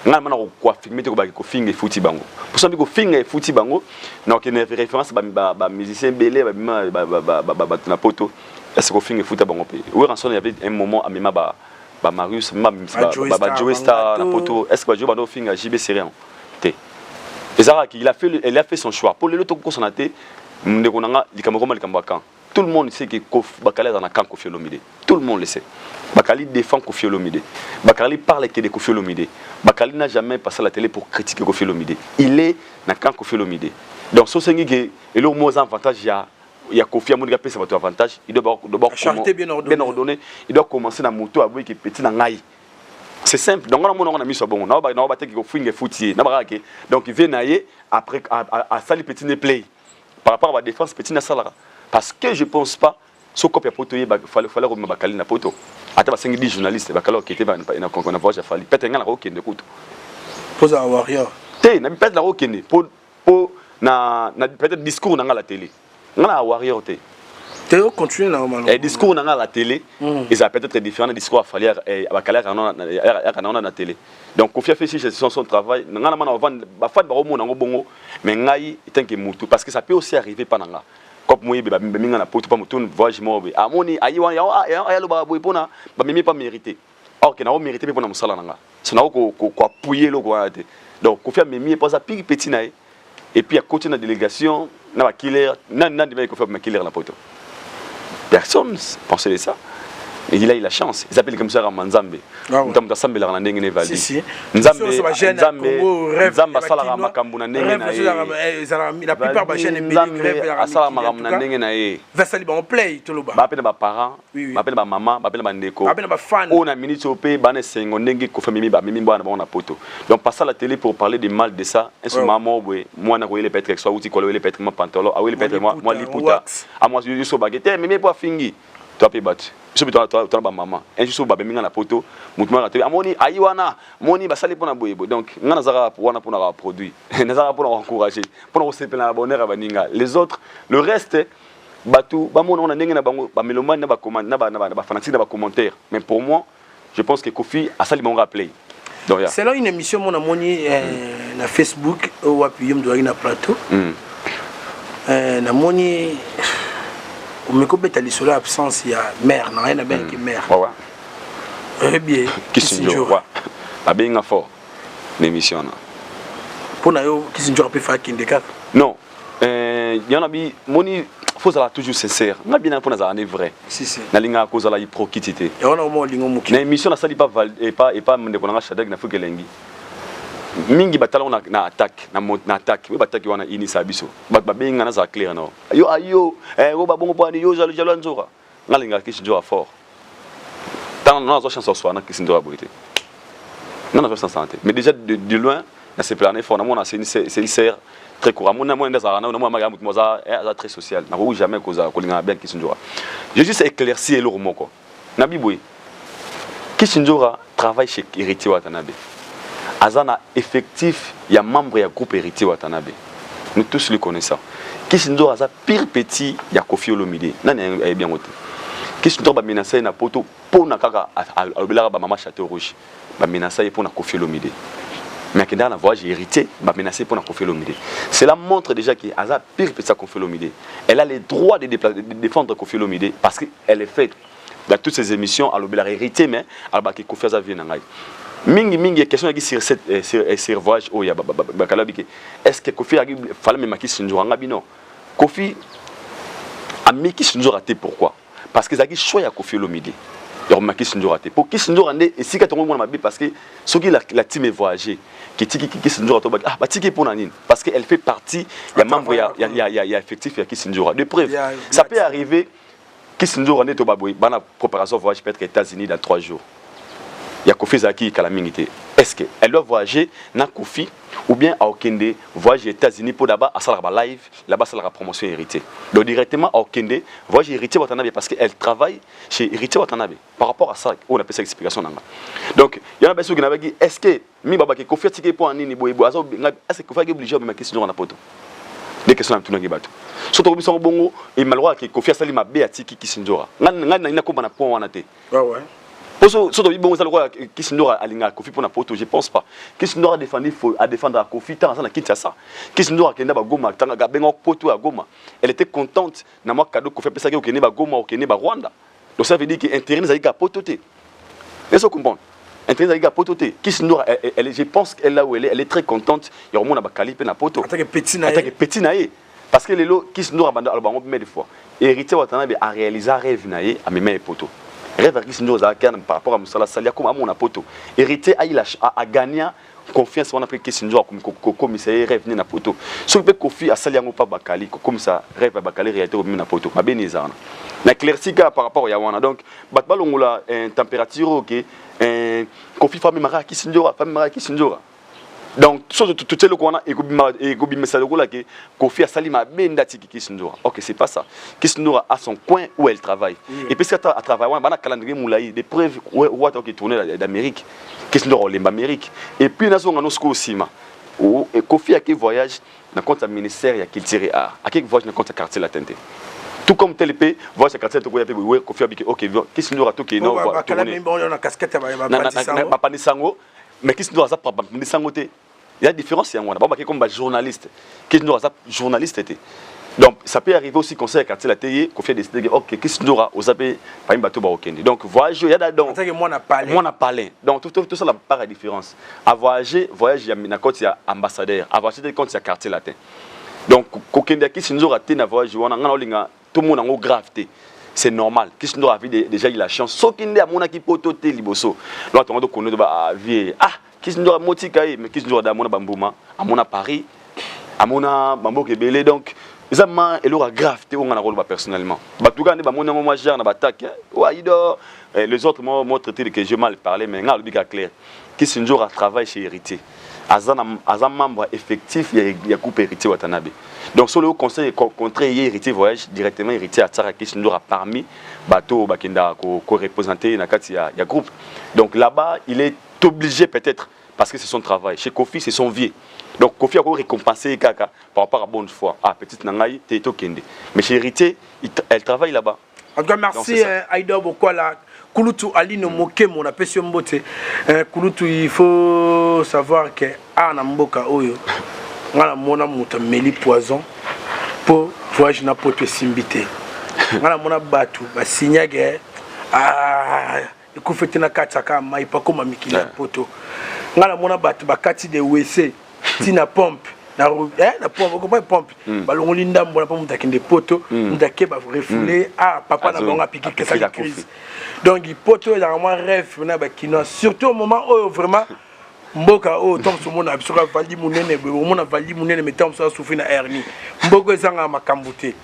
Speaker 2: nga mana ko filmer ko finga Fouti Bango pour ça ko finga Fouti Bango na ko ne référence ba musicien belé ba na poto est-ce que finga Fouti Bango pe oui rançon il y avait un moment à même ba Marius ba Joe Star na poto est-ce que Joe ba no finga JB Sérian té Ezara qui il a fait son choix pour le loto ko sonaté ndeko nanga likamoko likambakan tout le monde sait que Bakali est dans la camp Kofi Olomide tout le monde le sait. Bakali défend Kofi Olomide. Bakali parle que de Kofi Olomide. Bakali n'a jamais passé à la télé pour critiquer Kofi Olomide. Il est dans le camp Kofi Olomide. Donc, ce qui est le mot avantage, il y a Kofi Olomide qui a votre avantage. Il doit bien ordonné. Il doit commencer dans la moto à voir qu'il est petit dans l'aïe. C'est simple. Donc, on a mis sur bon. Donc, il vient naïe après à salir petit play. Par rapport à la défense, petit na salara. Parce que je ne pense pas. Ce qu'on peut il fallait remettre Bakali na poto. Attends, 5 journalistes Bakali qui était na qu'on a voyagé à Fali. Peut-être ngala okende kuto.
Speaker 6: Pose à warrior.
Speaker 2: Té na peut-être la okende pour na peut-être discours na la télé. Ngala warrior té.
Speaker 6: Té continuer normalement.
Speaker 2: Et discours na la télé, ils a peut-être différents discours à Fali et Bakali na na télé. Donc Kofi a fait son travail. Ngala mana vendre ba fat ba romo na bongo mais ngai tant que mutu parce que ça peut aussi arriver pendant comme moi minga na poto pas mutu voyage mo amoni ayiwa ya lo ba boy pona ba mimi pas mérité or que na o mérité pe pona musala nanga c'est na ko appuyer lo ko ate donc Kofi a mimi pas ça petit na et puis à côté de la délégation na killer na de ko faire ma killer na poto personne pensait ça Mais il a eu la chance. Il s'appelle comme ça Manzambe. Ntamta sambela na ndenge ne vali. Nzambe sala makambo na ndenge na ye.
Speaker 6: La plupart ba jeune
Speaker 2: Nzambe asala makambo na ndenge na ye.
Speaker 6: Vasali ba on play toloba.
Speaker 2: Ba pena ba parents, ba pena ba maman, ba pena ba ndeko.
Speaker 6: Ba pena ba fan.
Speaker 2: On a minute au pays ba na sengo ndenge ko famille ba mimi ba na poto. Donc passer à la télé pour parler du mal de ça. Un ce maman boy, moi na koyele peut-être soit outil koyele peut-être ma pantalon, ah oui peut-être moi liputa. À moi je so baguette mais pas fingi. Toi pe battu. Je toi ba maman. Un jour ba minga na poto, mutu ma télé. Amoni ayiwana, moni ba sali pona boyebo. Donc ngana zara wana pona ba produit. Na zara pona encourager. Pona osepe na bonheur ba ninga. Les autres, le reste Batou, on a ndenge na bango ba mélomane na ba commande na ba fanatique na ba commentaire. Mais pour moi, je pense que Kofi a ça mon rappelé. Donc
Speaker 6: c'est là une émission mon amoni na Facebook ou appuyé me na plateau. Na moni on me copie tali sur l'absence il y a mère na rien na ben qui mère. Ouais. Bien.
Speaker 2: Kisinjo. Ba benga fort l'émission na.
Speaker 6: Pour na yo Kisinjo peut faire kindeka.
Speaker 2: Non. Y en a bi moni faut ça toujours sincère. On a bien pour ça est vrai.
Speaker 6: Si si.
Speaker 2: Na linga cause la hypocrisie.
Speaker 6: Et on a au moins lingo muki.
Speaker 2: Na émission na sali pas et pas mende ko na shadag na fuke lengi. Mingi batala on na attaque na attaque. We bataki wana inisa biso. Ba benga na za clair na. Ayo go ba bongo pani yo jalo nzora. Na linga Kisinjo fort. Dans na zo chance so na Kisinjo aboité. Non na zo santé. Mais déjà de loin na se planer fort na mon c'est une serre très court. Mon amour est très social. Je n'ai jamais causé bien Kisinjo. Je juste éclairci le mot. Nabiboui. Kisinjo travaille chez Héritier Watanabe. Azana effectif, il y a membre du groupe Héritier Watanabe. Nous tous le connaissons. Kisinjo a pire petit, il y a Kofi Olomide. Non, est bien noté. Kisinjo a menacé na poto pour na kaka à maman Château Rouge. A menacé pour na Kofi Olomide. Mais quand on a voyagé hérité, bah menacé pour la Kofi Olomide. Cela montre déjà qu'il y a pire que ça Kofi Olomide. Elle a le droit de défendre Kofi Olomide parce qu'elle est faite dans toutes ces émissions à l'obéla hérité mais à la qui Kofi Olomide n'a mingi question qui sur voyage oh ya bakalabi est-ce que Kofi a fallait même qui Kisinjo ngabi non Kofi a mis Kisinjo raté pourquoi parce que zaki choix ya Kofi Olomide. Il y a Kisinjo raté. Pour Kisinjo render et si quand on m'a parce que ce qui la team est voyagé qui tiki Kisinjo raté ah bah tiki pour nanine parce qu'elle fait partie il y a membre il y a effectif il y a Kisinjo de preuve ça peut arriver Kisinjo render to baboy bana préparation voyage peut-être aux États-Unis dans 3 jours. Il y a Kofi Zaki Kalamingité. Est-ce qu'elle doit voyager dans Kofi ou bien à Okende voyager aux États-Unis pour d'abord à faire la live, là-bas c'est la promotion hérité. Donc directement à Okende voyager Héritier Watanabe parce qu'elle travaille chez Héritier Watanabe. Par rapport à ça, on appelle ça explication. Donc il y en a personne qui n'a dit est-ce que mi baba ki Kofi tike pour nini boyebo est-ce que Kofi est obligé de me question na poto. Des questions à tout le monde. Surtout que bongo et malheureusement que Kofi sali ma be atiki Kisinjo. Ngana ina ko bana point wana te.
Speaker 6: Ouais.
Speaker 2: Surtout bon ça le roi Kisinjo alinga Kofi pour na poto je pense pas. Kisinjo a défendre à Kofi tant ça na Kinshasa. Kisinjo a kenda ba Goma tanga ga benga poto à Goma. Elle était contente na moi cadeau Kofi pesa ke okene ba Goma okene ba Rwanda. Donc ça veut dire que intérêt za ka poto te. Est-ce que vous comprenez? Intérêt za ka poto te. Kisinjo elle je pense qu'elle là où elle est très contente. Il y a au monde ba Kali pe na poto.
Speaker 6: Attaque petit naé.
Speaker 2: Parce que les lots Kisinjo a banda albango mais des fois. Héritier Watanabe a réalisé rêve naé à mes poto. Rêve qui Kisinjo a par rapport à Moussala Salia comme à mon poto. Héritier a gagné confiance on a pris Kisinjo comme commissaire rêve na poto. Ce que Kofi a Salia pas Bakali comme ça rêve Bakali réalité au na poto. Ma benizana. Na claircika par rapport à wana donc batbalongola température OK Kofi famille mara Kisinjo. Donc tout le qu'on a et gobi message là que Kofi a salima benda tiki Kisinjo. OK, c'est pas ça. Kisinjo a son coin où elle travaille. Et puis à travailler on a calendrier moulaï des preuves où qui tourner d'Amérique. Kisinjo lemba Amérique. Et puis na zonga no sko sima. Et Kofi a qui voyage na compte ministère ya culture art. A qui voyage na compte quartier latin. Tout comme TLP, voyage à quartier to koya pe Kofi a biki OK, Kisinjo a to ki no va tourner.
Speaker 6: On a casquette ba
Speaker 2: Panisango. Mais Kisinjo a ça pas Panisango te. Il y a une différence, il y a un comme journaliste. Kisinjo a journaliste était. Donc ça peut arriver aussi qu'on sait à quartier la télé qu'on fait décider OK Kisinjo a osapé pas une bateau ba okende. Donc voyager il y a donc
Speaker 6: moi on a parlé.
Speaker 2: Donc tout ça la part la différence. À voyager, voyage il y a na côté ambassadeur, à voyager quand il y a quartier latin. Donc kokende Kisinjo a té na voyage on a linga tout le monde en gravité. c'est normal. Qu'est-ce qu'on a vu déjà il a la chance. Sauf qu'il y a mon équipe autoté liboso. Là on a connu de vie. Ah, qu'est-ce qu'on a motivé mais qu'est-ce qu'on a mon bambouma, à mon Paris, à mon bambo kebele donc exactement et l'aura grave on a rôle personnellement. Bah tout cas mon moi gère na attaque. Les autres m'ont traité que j'ai mal parlé mais on a le bic clair. Qu'est-ce qu'on a travaillé chez Héritier. Azan membre effectif il y a coupe Héritier Watanabe. Donc sur le conseil contrat Héritier voyage directement Héritier à Tsaraki Sindora parmi bateau bakenda ko représenter na kati ya groupe. Donc là-bas, il est obligé peut-être parce que c'est son travail. Chez Kofi, c'est son vie. Donc Kofi a récompensé Kaka par rapport à bonne foi. Ah petite nangai Teto Kende. Mais chez Héritier, elle travaille là-bas.
Speaker 6: En tout cas, merci Aïda Bokwala. Kouloutou Ali no moke mon appel sur Mbote. Kouloutou, il faut savoir que Anamboka Oyo, ngala mona muta meli poison pour voyage na poto simbité. Ngala mona batu ba signage ikufete na kataka mai pa koma mikili poto. Ngala mona batu ba kati de WC tina pompe. Na pompe ko pompe balongoli ndambo na pompe takende poto ndake ba refoulé papa na bonga piqué que ça crise donc il poto là vraiment rêve na ba kino surtout au moment où vraiment mboka o tom so mona bisoka vali munene be mona vali munene metam so souffrir na hernie mboko ezanga makambute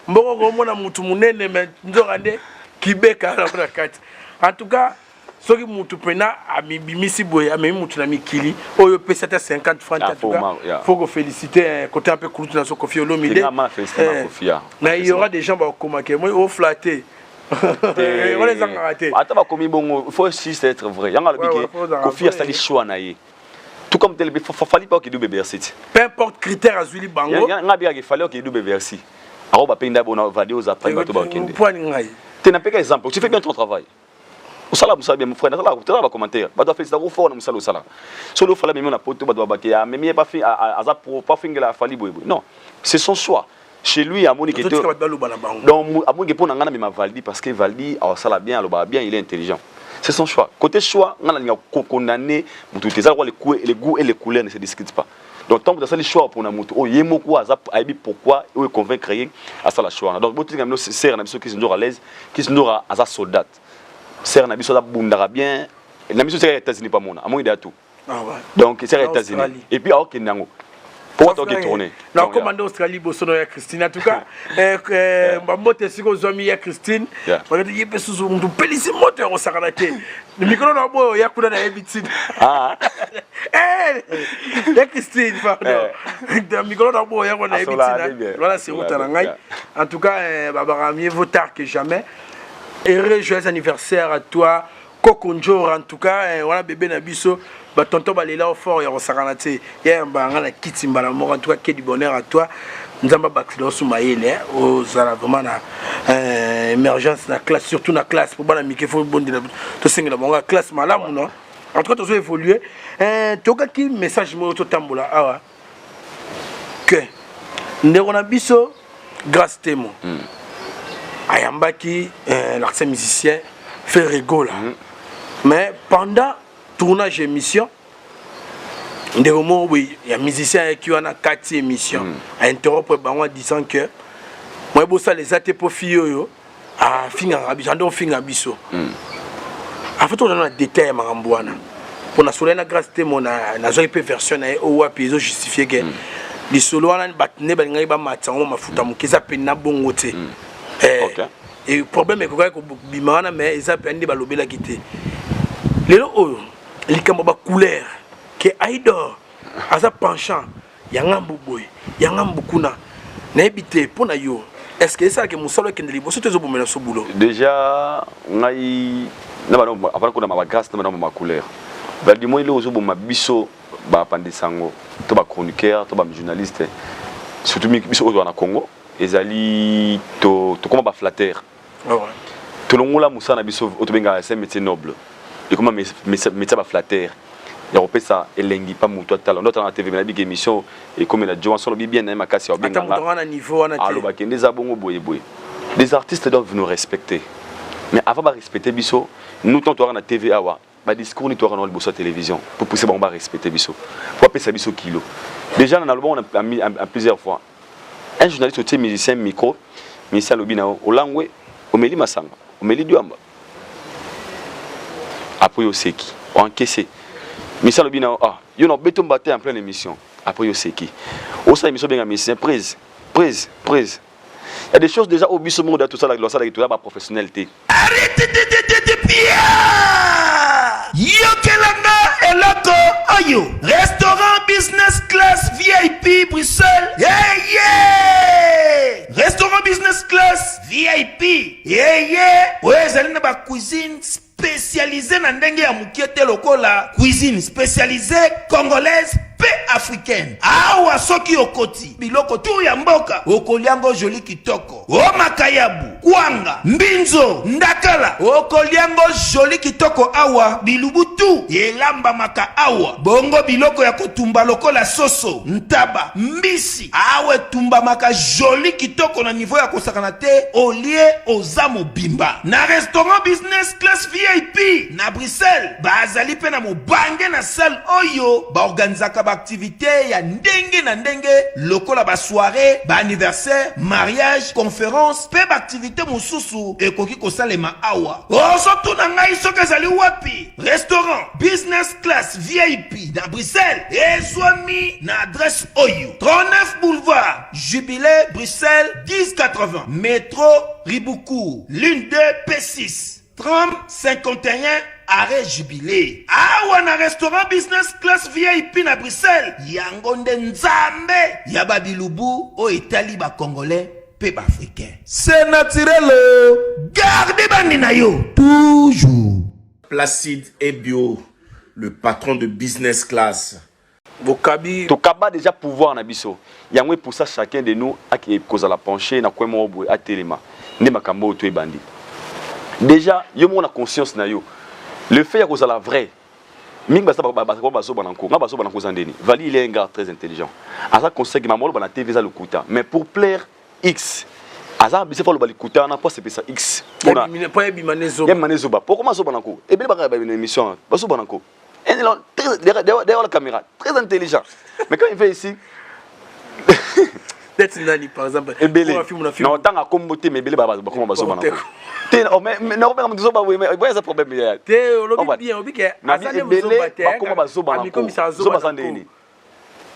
Speaker 6: mboko ko mona mutu munene mais nzorande kibeka na kati en tout cas soki mutu pena amibimisi boye amemi mutu na mikili oyo pesa ta 50 francs en tout cas faut que féliciter côté un peu Kouloutou na Kofi Olomide mais il y aura des gens ba komaka moi au flatter on les a raté
Speaker 2: attends ba komi bongo il faut juste être vrai yanga lobiki Kofi a sali choix na ye tout comme tel fallait pas qu'il double Bercy
Speaker 6: peu importe critère azuli bango
Speaker 2: yanga bien qu'il fallait qu'il double Bercy aro ba penda bona vader aux après bato ba kende tu n'as pas exemple tu fais bien ton travail. Au salaire, vous savez, mon frère, là, vous avez un commentaire. Vous avez fait ça, vous faites un salaire. Sur le salaire, on a poté, vous avez mais pas fait, pas fait la fali. Non, c'est son choix. Chez lui, à Monique, donc, à Monique, on a même Valdi parce que Valdi, ça bien, il est intelligent. C'est son choix. Côté choix, on a condamné, les goûts et les couleurs ne se discutent pas. Donc, tant que vous avez le choix pour un moto, il y a beaucoup de pourquoi il est convaincre à ça la choix. Donc, vous avez des qui sont à l'aise, qui sont à soldat. C'est un abisso d'abundara bien. La mission c'est les États-Unis pas mon. À moins de tout. Donc c'est les États-Unis. Et puis à Kenyango. Pour toi qui tourner.
Speaker 6: Non, commandant Australie Bosono ya Christine. En tout cas, mbote siko zomi ya Christine. Regarde yé pesu zo mdu pelisi moteur au saranate. Le micro na bo ya kuna na ebitine. Ah. Ya Christine pardon. Le micro na bo ya kuna ebitine. Voilà c'est route na ngai. En tout cas, babara mieux vaut tard que jamais. Heureux joyeux anniversaire à toi, Kokonjo. En tout cas, voilà bébé Nabiso, bah tonton balela au fort, y'a Saranate, y'a un barang la kiti mbalamor. En tout cas, que du bonheur à toi. Nous avons bakilo sous maïle, aux vraiment na émergence na classe, surtout na classe pour bana mike faut bon de to singa bonga classe malam non. En tout cas, tu as évolué. Toka ki message mo to tambola awa. Que ndeko Nabiso grâce témoin. Ayambaki, l'artiste musicien, fait rigolo. Mais pendant tournage émission, il y a un musicien qui a 4 émissions. A interrompre en disant que moi, je les athées pour filles, à fin abisso. En fait, on a un détail marambouana. Pour la soirée, grâce à mon version, on a justifié que les solos, on a battu, et le problème est que bimana mais ils appellent ba lobela kité lelo oyo likamba ba couleur que aidor asa penchant yanga mbuboy yanga mbukuna na ebité pona yo est-ce que ça que musalo kendeli bo sotezo bomela so boulot
Speaker 2: déjà ngai na ba no avant ko na ma grâce na ma couleur ba di moi le ozo bo ma biso ba pandisango to ba chroniqueur to ba journaliste surtout biso ozo na Congo ezali to comment ba flatter to longola musana biso otobenga c'est métier noble et comment métier ba flatter ya opesa elengi pa mutu atala ndota na TV na big émission et comme la Johnson lobi bien na makasi ya benga
Speaker 6: na niveau na
Speaker 2: alo ba kende za bongo boye boye les artistes doivent nous respecter mais avant ba respecter biso nous tentons na TV awa ba discours ni to na le bosso télévision pour pousser ba respecter biso pour apesa biso kilo déjà na le bon on a plusieurs fois un journaliste ou musicien micro ministère lobina olangwe omeli masanga omeli diamba après yo seki encaissé ministère lobina ah yo no beto mbaté en pleine émission après yo seki au ça émission bien ministère prise. Il y a des choses déjà au biso monde tout ça la gloire ça la ba professionnalité.
Speaker 3: Arrêtez de bien. Yokelanga eloko oyo. Restaurant business class VIP Bruxelles. Yeah. Restaurant business class VIP. Yeah. Ouais, zali na ba cuisine spécialisée na ndenge ya mukiete lokola cuisine spécialisée congolaise pe africaine. Awa soki okoti biloko tu ya mboka okoliango joli kitoko. O makayabu, kwanga, mbinzo, ndakala okoliango joli kitoko awa bilubutu elamba maka awa. Bongo biloko ya kotumba lokola soso, ntaba, mbisi awe tumba maka joli kitoko na niveau ya kosakana te olie ozamo bimba. Na restaurant business class VIP na Bruxelles bazali pe na mobange na salle oyo ba organizaka ba activité ya ndenge na ndenge lokola ba soirée, ba anniversaire, mariage, conférence, pe ba activité mosusu ekoki kosalema awa. Osotu na ngai soka zali wapi? Restaurant business class VIP na Bruxelles ezwami na adresse oyo 39 boulevard Jubilé Bruxelles 1080 métro Riboukou l'une de P6 3051 arrêt Jubilé. Awa na restaurant business class VIP na Bruxelles yango nde nzambe ya babilubu o etali ba congolais pe ba africain. C'est naturel. Gardez bandi na yo toujours.
Speaker 8: Placide et Bio, le patron de business class.
Speaker 1: Bokabi
Speaker 2: To kaba déjà pouvoir na biso. Yango pour ça chacun de nous a qui cause la pencher na kwa mo boy atelema. Ne makambo to e bandi. Déjà, yo mon conscience na yo. Le fait que la vrai. Ming basa baso bananko. Nga baso bananko zandeni. Vali il est un gars très intelligent. Asa conseille ma molo bana TV za lukuta. Mais pour plaire X. Asa bise fa lo balikuta na pas c'est ça X.
Speaker 1: Ona pas bimanezo.
Speaker 2: Ya manezo ba. Pourquoi maso bananko? Et bien ba une émission. Baso bananko. Et derrière la caméra, très intelligent. Mais quand il fait ici
Speaker 1: peut-être nani par exemple.
Speaker 2: Non, tant à comboter mais belé baba comment baso bananko. Mais non, mais ça problème.
Speaker 1: Te olobi bien obi ke
Speaker 2: asane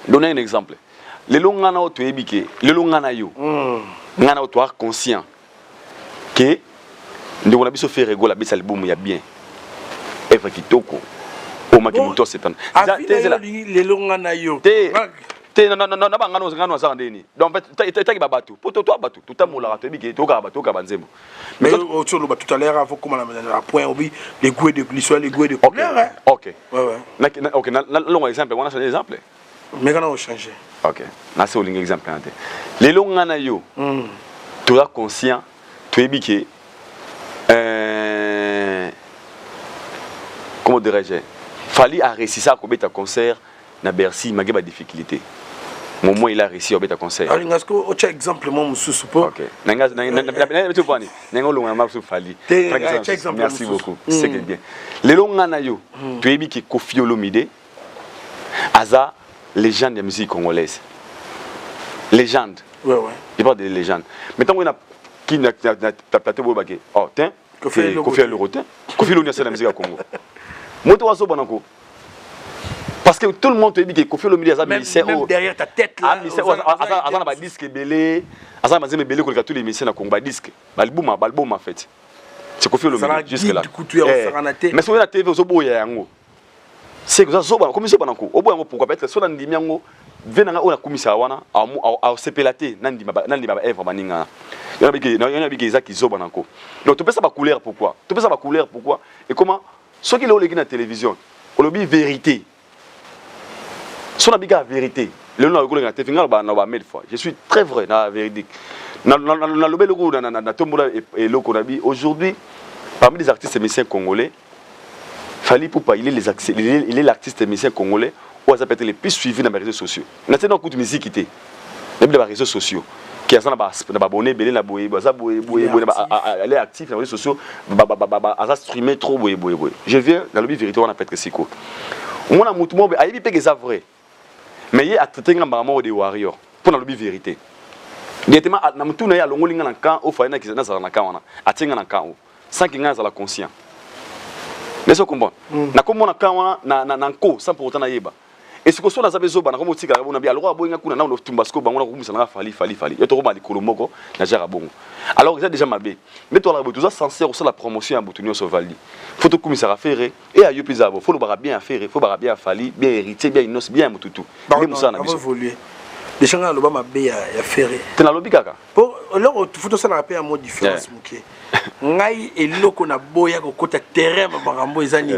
Speaker 2: donner un exemple. Le longana o to ebike, le longana yo. Ngana o to conscient que ndi on a biso faire rigoler bisa album ya bien. Eva kitoko. O makimuto setan.
Speaker 1: Le longana yo.
Speaker 2: Te na ngano za ndeni. Donc taki babatu. Poto to abatu. Tutamola to ebike to ka babatu ka banzemo.
Speaker 1: Mais tout à l'heure, avant comment la point, les goûts de l'histoire, les goûts de couleur.
Speaker 2: Ok.
Speaker 1: Ouais.
Speaker 2: Ok. Long exemple. On a changé exemple.
Speaker 1: Mais quand on a changé.
Speaker 2: Ok. Là c'est un exemple. Les longs anayo. Tu es conscient. Tu es biqué. Comment dirais-je? Fallait arrêter ça pour mettre un concert. Na Bercy, il y a des difficultés. Moment il a réussi à mettre conseil.
Speaker 1: Alors est-ce que tu as exemple moi monsieur support.
Speaker 2: OK. Merci beaucoup. C'est bien. Les longs na yo, tu es qui Koffi Olomide. Aza légende de la musique congolaise. Légende.
Speaker 1: Ouais.
Speaker 2: Je parle de légende. Maintenant on a qui na plateau bobaké. Oh, tiens, Koffi Olomide. Koffi Olomide c'est la musique à Congo. Moto waso banako. Parce que tout le monde te dit que Koffi Olomide a
Speaker 1: même derrière ta tête là.
Speaker 2: Azana ba disque belé, azana ba belé ko tous les musiciens na Congo ba disque. Album en fait. C'est Koffi Olomide jusque là. Mais sur la TV zo boya yango. C'est que ça zo ba comme ça banako. Obo yango pourquoi peut-être so na ndimi yango venanga ona kumisa wana a sepelaté nandi ba Eve baninga. Yana biki za ki zo banako. Donc tu peux ça ba couleur pourquoi? Et comment ceux qui l'ont légui na télévision, on le dit vérité. Son abiga vérité. Le nom de la je suis très vrai dans la vérité. Aujourd'hui, parmi les artistes et musiciens congolais, Fally Ipupa, il est l'artiste et musicien congolais où ça peut être les plus suivis dans les réseaux sociaux. Nous avons beaucoup de musique qui était dans les réseaux sociaux. Qui sont abonnés, belé la boye, elle est active dans les réseaux sociaux, elle streamer trop boye. Je viens dans le vérité on a peut-être Siko. On a mutumo a yebi pe que ça vrai. Mais il y a traité un maman des warriors pour dans le vérité. directement na mutu na ya longolinga na camp au faina ki na za na camp wana atinga na camp sans que ngaza la conscient mais ça comprend na comme na camp wana na nko sans pour autant na yeba et ce que so na za bezo bana comme tika na bi alors boinga kuna na on tumbasko bango na kumisa na fali yo to mali kolomoko na jara bongo alors c'est déjà mabé mais toi la tout ça sincère sur la promotion à Boutonio Sovaldi faut to kumisa ra faire et à yopizabo faut le bara bien faire faut bara bien fali bien hériter bien inos bien mututu
Speaker 1: bien musa na biso les gens là ma bé ya ferré
Speaker 2: tena lobi kaka
Speaker 1: pour alors faut to ça la paix à mot différence muké ngai eloko na boya ko kota terrain ma bangambo ezani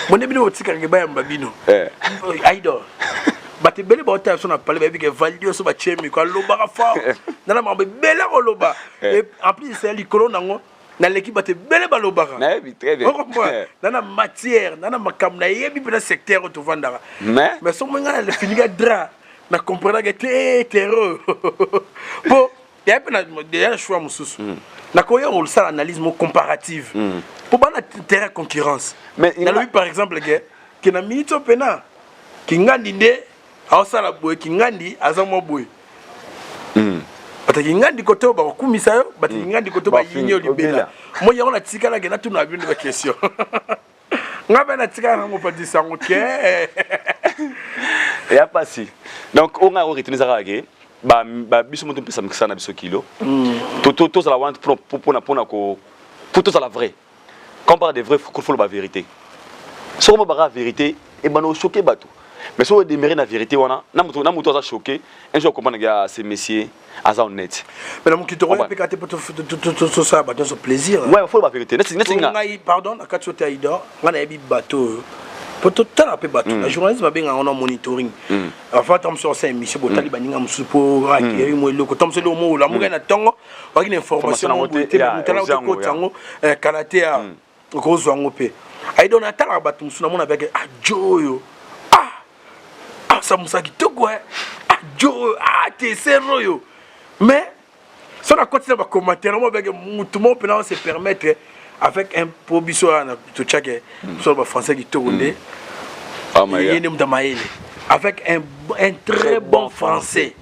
Speaker 1: mon début au tika ngeba ya mbabino idol bate bele ba ota so na parler ba bi ke valdio so ba chemi ko loba fa na ma bele ko loba et en plus c'est likolo nango na l'équipe bate bele ba loba
Speaker 2: na bi très bien
Speaker 1: na matière na makamna yebi pe na secteur to vandara mais so mo ngana le finiga dra na comprendre que terreur bon il y a déjà choix mususu na ko yo ça analyse comparative pour bana terrain concurrence mais il a par exemple que na minute pena kingandi nde awsala boy kingandi azamo boy bataki ngandi koto ba kumisa yo bataki ngandi koto ba yinyo libela mo yango na tikala ke na tuna bino ba question ngabe na tikala ngo pa disango ke
Speaker 2: ya pasi donc on a retenir ça ke ba biso moto pesa mixana biso kilo to ça la want pour ko to ça la vrai quand on parle de vrai faut la vérité so on parle de vérité et ben on choqué bateau mais si on démarre la vérité wana na muto za choqué un jour comprendre que ces messieurs asa honnête
Speaker 1: mais mon kitoro peut cater pour tout ça bateau so plaisir
Speaker 2: ouais faut la vérité
Speaker 1: pardon na katso taïdo ngana yebi bateau pour tout temps après bateau la journaliste va bien en monitoring enfin tom sur cette émission botali baninga musupo akiri mo loko tom se lo mo la mo na tongo wa une information mo te mutala ko tango karaté a ko zwango pe ai dona tala bateau musuna mona beke ajoyo ça musa kitoko ajoyo te seroyo mais si on a continué à commenter moi avec tout le monde peut se permettre avec un probition à tout chaque sur le français qui tourne avec un très bon français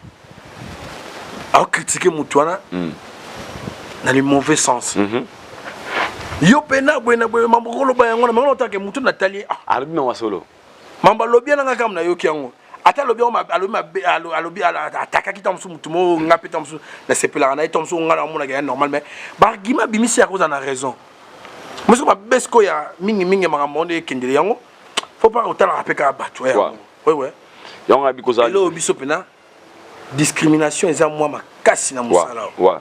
Speaker 1: à critiquer Moutouana dans le mauvais sens yo pena buena mambo ko loba yango na mango otake mutu Nathalie
Speaker 2: alobi na wasolo
Speaker 1: mamba lobi na ngaka na yoki yango ata lobi alobi ataka ki tamsu mutu mo ngapi tamsu na sepela na tamsu ngala mona ga normal mais bargima bimisi ya koza na raison musu ba besko ya mingi manga monde kendele yango faut pas autant rapeka batu yango ouais
Speaker 2: yango abi koza
Speaker 1: lo biso pena discrimination eza moi makasi na musala
Speaker 2: ouais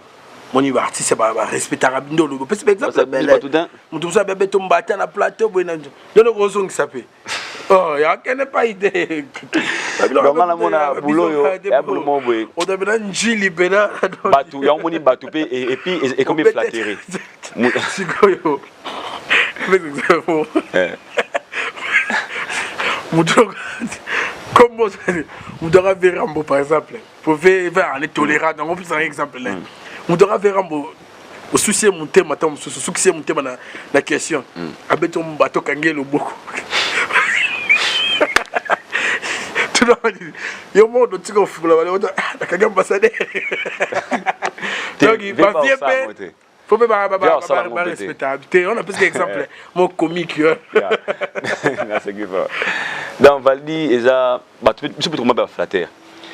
Speaker 1: moni ba artiste ba respectera ndolo parce que exemple belle mutu sa bebe tombata na plateau boina ndono kozongi sape oh ya kene pas idée
Speaker 2: donc na mona buloyo ya bulomo boy
Speaker 1: o da bena njili bena
Speaker 2: batu ya moni batu pe et puis et comme flatterer
Speaker 1: sikoyo mais exactement mutu comme mutu ra verambo par exemple pour faire aller tolérant donc on peut un exemple là mutu ra verambo au souci mon thème attends souci mon thème la question abeto mbato kangelo boko tout le monde yo monde tu ko fula wala na kanga ambassadeur donc il va bien faut pas respectabilité on a plus d'exemple mon comique
Speaker 2: c'est que dans Valdi eza batu je peux trop flatter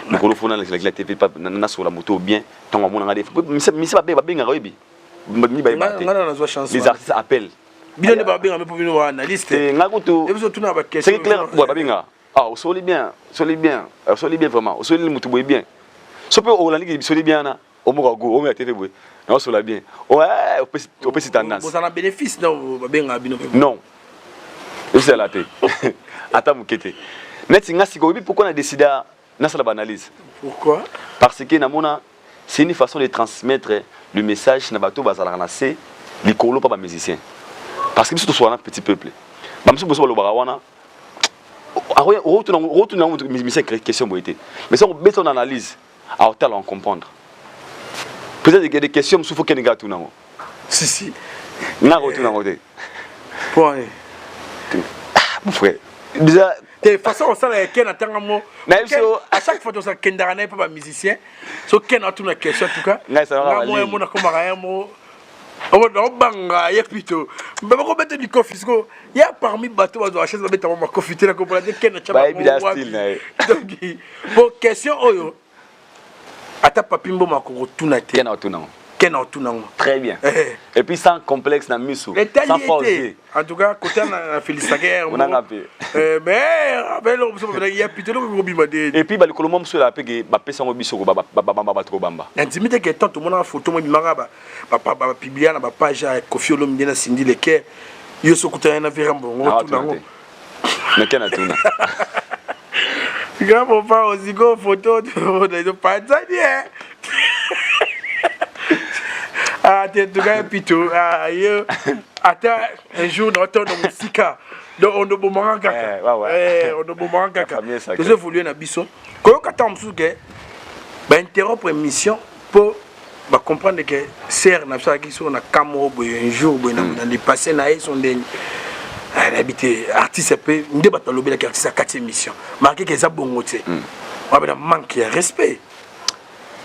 Speaker 2: ngolo fona la TV pas na sur la moto bien tant on a des mais c'est pas bien ngarobi les artistes appellent
Speaker 1: bien ne pas bien mais pour une analyste
Speaker 2: ngakuto
Speaker 1: et vous tout na ba question
Speaker 2: c'est clair babinga ah on soli bien vraiment on soli mutu boy bien so pe o la ligue soli bien na o mo go o me TV boy na so la bien ouais on peut c'est tendance
Speaker 1: vous en a bénéfice non babinga bino
Speaker 2: non c'est la paix attends mukete net ngasi go bi pourquoi on a décidé na sala analyse
Speaker 1: pourquoi
Speaker 2: parce que na mona c'est une façon de transmettre le message na bato bazala na c'est likolo pa ba musicien parce que biso soit un petit peuple ba biso boso lo barawana retourne musicien question boité mais ça on met son analyse à hôtel on comprendre peut-être qu'il y a des questions il faut que nega tout nango
Speaker 1: si
Speaker 2: na retourne en côté
Speaker 1: point
Speaker 2: mon frère déjà
Speaker 6: De façon on sala ken atangamo.
Speaker 2: Mais so
Speaker 6: à chaque fois on sa kendara na pas musicien. So ken a tout la question en tout cas.
Speaker 2: Ngai ça va.
Speaker 6: Moi mon akomara mo. On banga ya plutôt. Mais on mettre du coffee sko. Il y a parmi bateau on doit acheter mettre ma coffee là comme pour dire ken a chaba. Donc pour question oyo. Ata papimbo makoko tuna te.
Speaker 2: Ken a tuna.
Speaker 6: Ken a tuna.
Speaker 2: Très bien. Et puis sans complexe na miso. Sans forcer.
Speaker 6: En tout cas côté na Félix Saguerre.
Speaker 2: On a ngapé.
Speaker 6: Mais il y a plutôt le bimade.
Speaker 2: Et puis ba le kolomom so la pege ba pesa ngo biso ba trop bamba.
Speaker 6: Intimité que tant tout le monde a photo moi bimara ba publier na ba page Kofi Olomide na Cindy Leker. Yo so côté na virambo ngo tuna ngo.
Speaker 2: Mais ken a tuna.
Speaker 6: Grand papa aussi go photo de Tanzanie. Ah, t'es tout gars pito. Ah, yo. Attends, un jour dans ton musica. Donc on ne peut pas kaka. On ne peut pas kaka. Je voulais na biso. Quand on attend que ba interrompre émission pour ba comprendre que serre na ça qui sont na Camaro un jour dans les passés na son dernier. Elle habité artiste peu ndeba talobi la artiste à 4 émissions. Marqué que ça bongoté. On va manque de respect.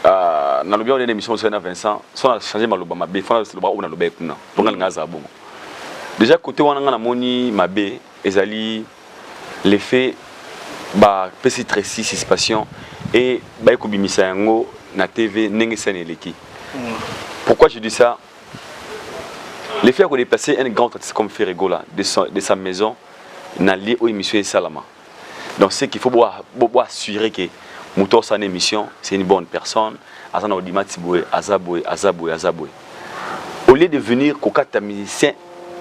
Speaker 2: Dans le bureau de l'émission sur Vincent, on a changé ma loba mabé, on a le bras ou na loba kuna. Pour nga ngaza bon. Déjà côté wana nga na moni mabé, ezali l'effet ba pesi tresi suspension et ba ekobimisa yango na TV ndenge sene leki. Pourquoi je dis ça? L'effet a déplacé un grand artiste comme Ferregola de sa maison n'a lié aux émissions Salama. Donc c'est qu'il faut assurer que Moutor sa émission, c'est une bonne personne. Azana Odima Tiboué, Azaboué. Au lieu de venir kokata musicien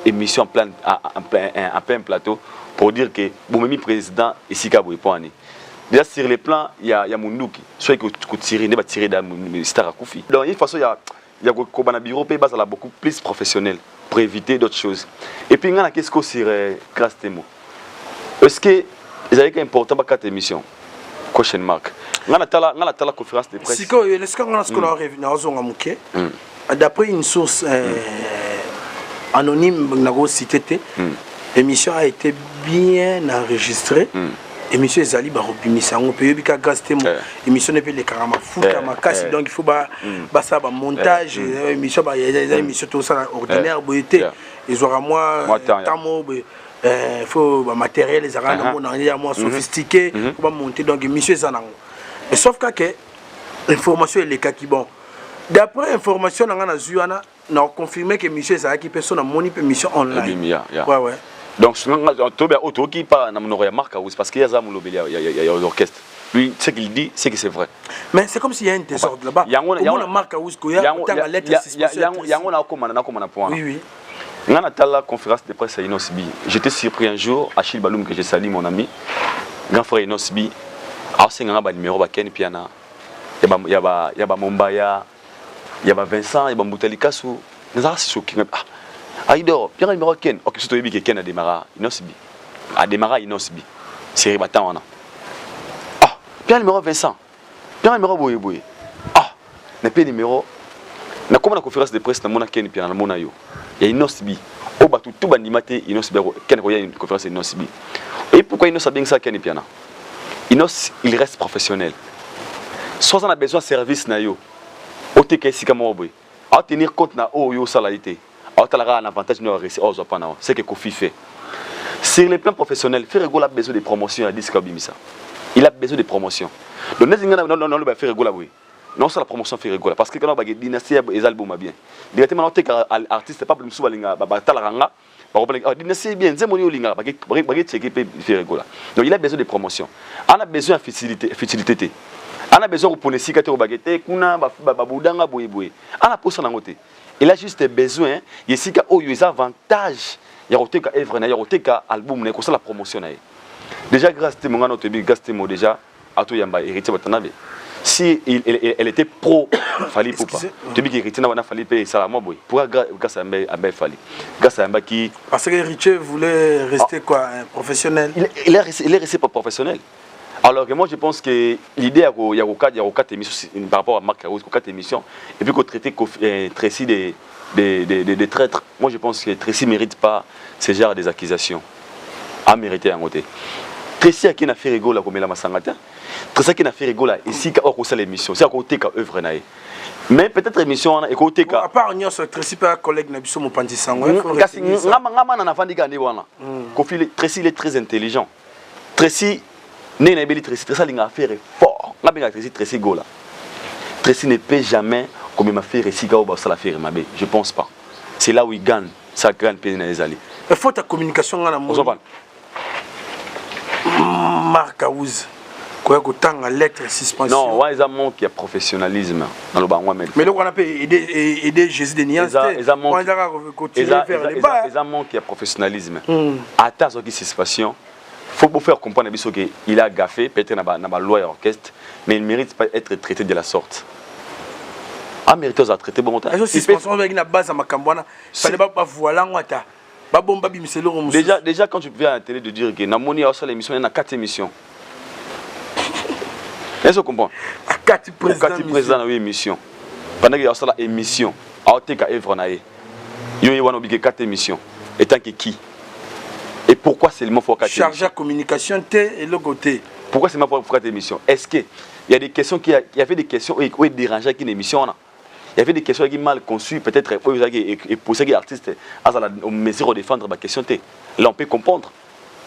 Speaker 2: émission en plein plateau pour dire que Boumemi président et Sika Bouypoani. Déjà sur les plans, il y a Moundouki, soit que tu tires, ne pas tirer dans Star Koufi. Donc une façon il y a Kobana Bureau Pays beaucoup plus professionnel pour éviter d'autres choses. Et puis qu'est-ce que c'est grâce Temo. Est-ce que ils avaient important pour 4 émissions? Question mark. La conférence de presse.
Speaker 6: D'après une source anonyme, l'émission a été bien enregistrée. L'émission est allée à l'émission n'est pas les carama fouta makasi donc il faut ça montage émission tout ça ordinaire ils aura moi il faut matériel les arrangements moins sophistiqué pour monter donc émission ça et sauf que information est les cas qui bon d'après information on a confirmé que émission ça qui personne a moni émission online ouais
Speaker 2: donc auto qui pas na monoria marque parce qu'il y a ça il y a l'orchestre lui ce qu'il dit c'est que c'est vrai
Speaker 6: mais c'est comme s'il y a un désordre là-bas comment la marque il y a lettre point oui
Speaker 2: dans la conférence de presse à Inosbi j'étais surpris un jour Achille Baloum que j'ai salué mon ami grand frère Inosbi a c'est un numéro ba Ken Piana il y a Mombaya il y a Vincent il y a Mboutali Kassou nous avons choqué Aïdor, Pierre numéro Ken, ok, c'est toi qui Ken a démarré Inosbi. C'est Ribataan. Ah, Pierre numéro Vincent, Pierre numéro Boye. Ah, n'a pas numéro. Na comme la conférence de presse na mona Ken Pierre na mona yo. Il y a Inosbi. Oh bah tout bandimate Inosbi Ken il y a une conférence Inosbi. Et pourquoi Inos a bien ça Ken Pierre? Inos il reste professionnel. Soit on a besoin de service na yo. OTK Sikamo Boye. À tenir compte na yo salalité. Un avantage c'est que Kofi fait. Sur le plan professionnel, Ferregola a besoin de promotion à Disque Bimisa. Il a besoin de promotion. Donc, non, Ferregola, oui. Non, c'est la promotion Ferregola. Parce que quand on a une dynastie, les albums bien. Directement, on a un artiste, pas plus souvent, Talaranga. Dynastie bien, c'est mon Yolinga, Ferregola. Donc, il a besoin de promotion. On a besoin de facilité. On a besoin de police, de kuna, baboudanga, boye. On a besoin de il a juste besoin, il y a des avantages, il y a des albums, il y a la promotion. Déjà, grâce à mon ami, déjà, à tout Yamba, héritier Watanabe. Si elle était pro, fallait pour pas. Tu dis qu'héritier n'a pas fallu payer ça à moi, pour grâce à Yamba, fallait. Grâce à Yamba qui.
Speaker 6: Parce que l'héritier voulait rester quoi, professionnel.
Speaker 2: Il est resté pas professionnel. Alors que moi je pense que l'idée il y a 4 émissions par rapport à Marc Carouz, 4 émissions et puis qu'on traite Tracy des traîtres. Moi je pense que Tracy ne mérite pas ce genre d'accusations. A mérité à côté. Tracy qui n'a fait rigoler comme la Masangata. Tracy qui n'a fait rigoler ici quand on fait l'émission. C'est à côté quand œuvre naïe. Mais peut-être l'émission à côté quand.
Speaker 6: À part on y a ce Tracy pas collègue na biso mo pandi sango.
Speaker 2: Kasi ngama na fandi gandi wana. Kofi Tracy il est très intelligent. Tracy né na beli Tracy linga faire fort. Ngabinga Tracy gola. Tracy ne peut jamais comme m'a fait ici quand on va la faire mabé. Je pense pas. C'est là où il gagne sa grande peine dans les allées.
Speaker 6: Il faut ta communication dans la monde. Marc Aouz, quoi que tant à lettre suspension.
Speaker 2: Non, ouais, ils ont manqué de professionnalisme dans le banc.
Speaker 6: Mais là, on a pu aider Jésus de Nias.
Speaker 2: Ils ont manqué de professionnalisme. Attends, ce qui se passe, il faut faire comprendre qu'il a gaffé, peut-être dans la loi et l'orchestre, mais il ne mérite pas d'être traité de la sorte. Ah, mérite à traiter bon temps.
Speaker 6: Suspension avec la base à Macambouana, il fallait pas voilà.
Speaker 2: Déjà, quand tu viens à la télé de dire que Namoni a aussi l'émission, il y a 4 émissions. Est-ce que tu comprends?
Speaker 6: 4 présidents
Speaker 2: dans l'émission. Pendant qu'il y a aussi l'émission, il y a œuvre naïe. Il y a 4 émissions. Et tant que qui? Et pourquoi seulement faut 4 émissions?
Speaker 6: Chargé à communication, et le côté.
Speaker 2: Pourquoi seulement faut 4 émissions? Est-ce qu'il y a des questions il y avait des questions qui dérangeaient une émission? Il y avait des questions qui mal conçues, peut-être et pour ces artistes, à la mesure de défendre ma question. Là, on peut comprendre.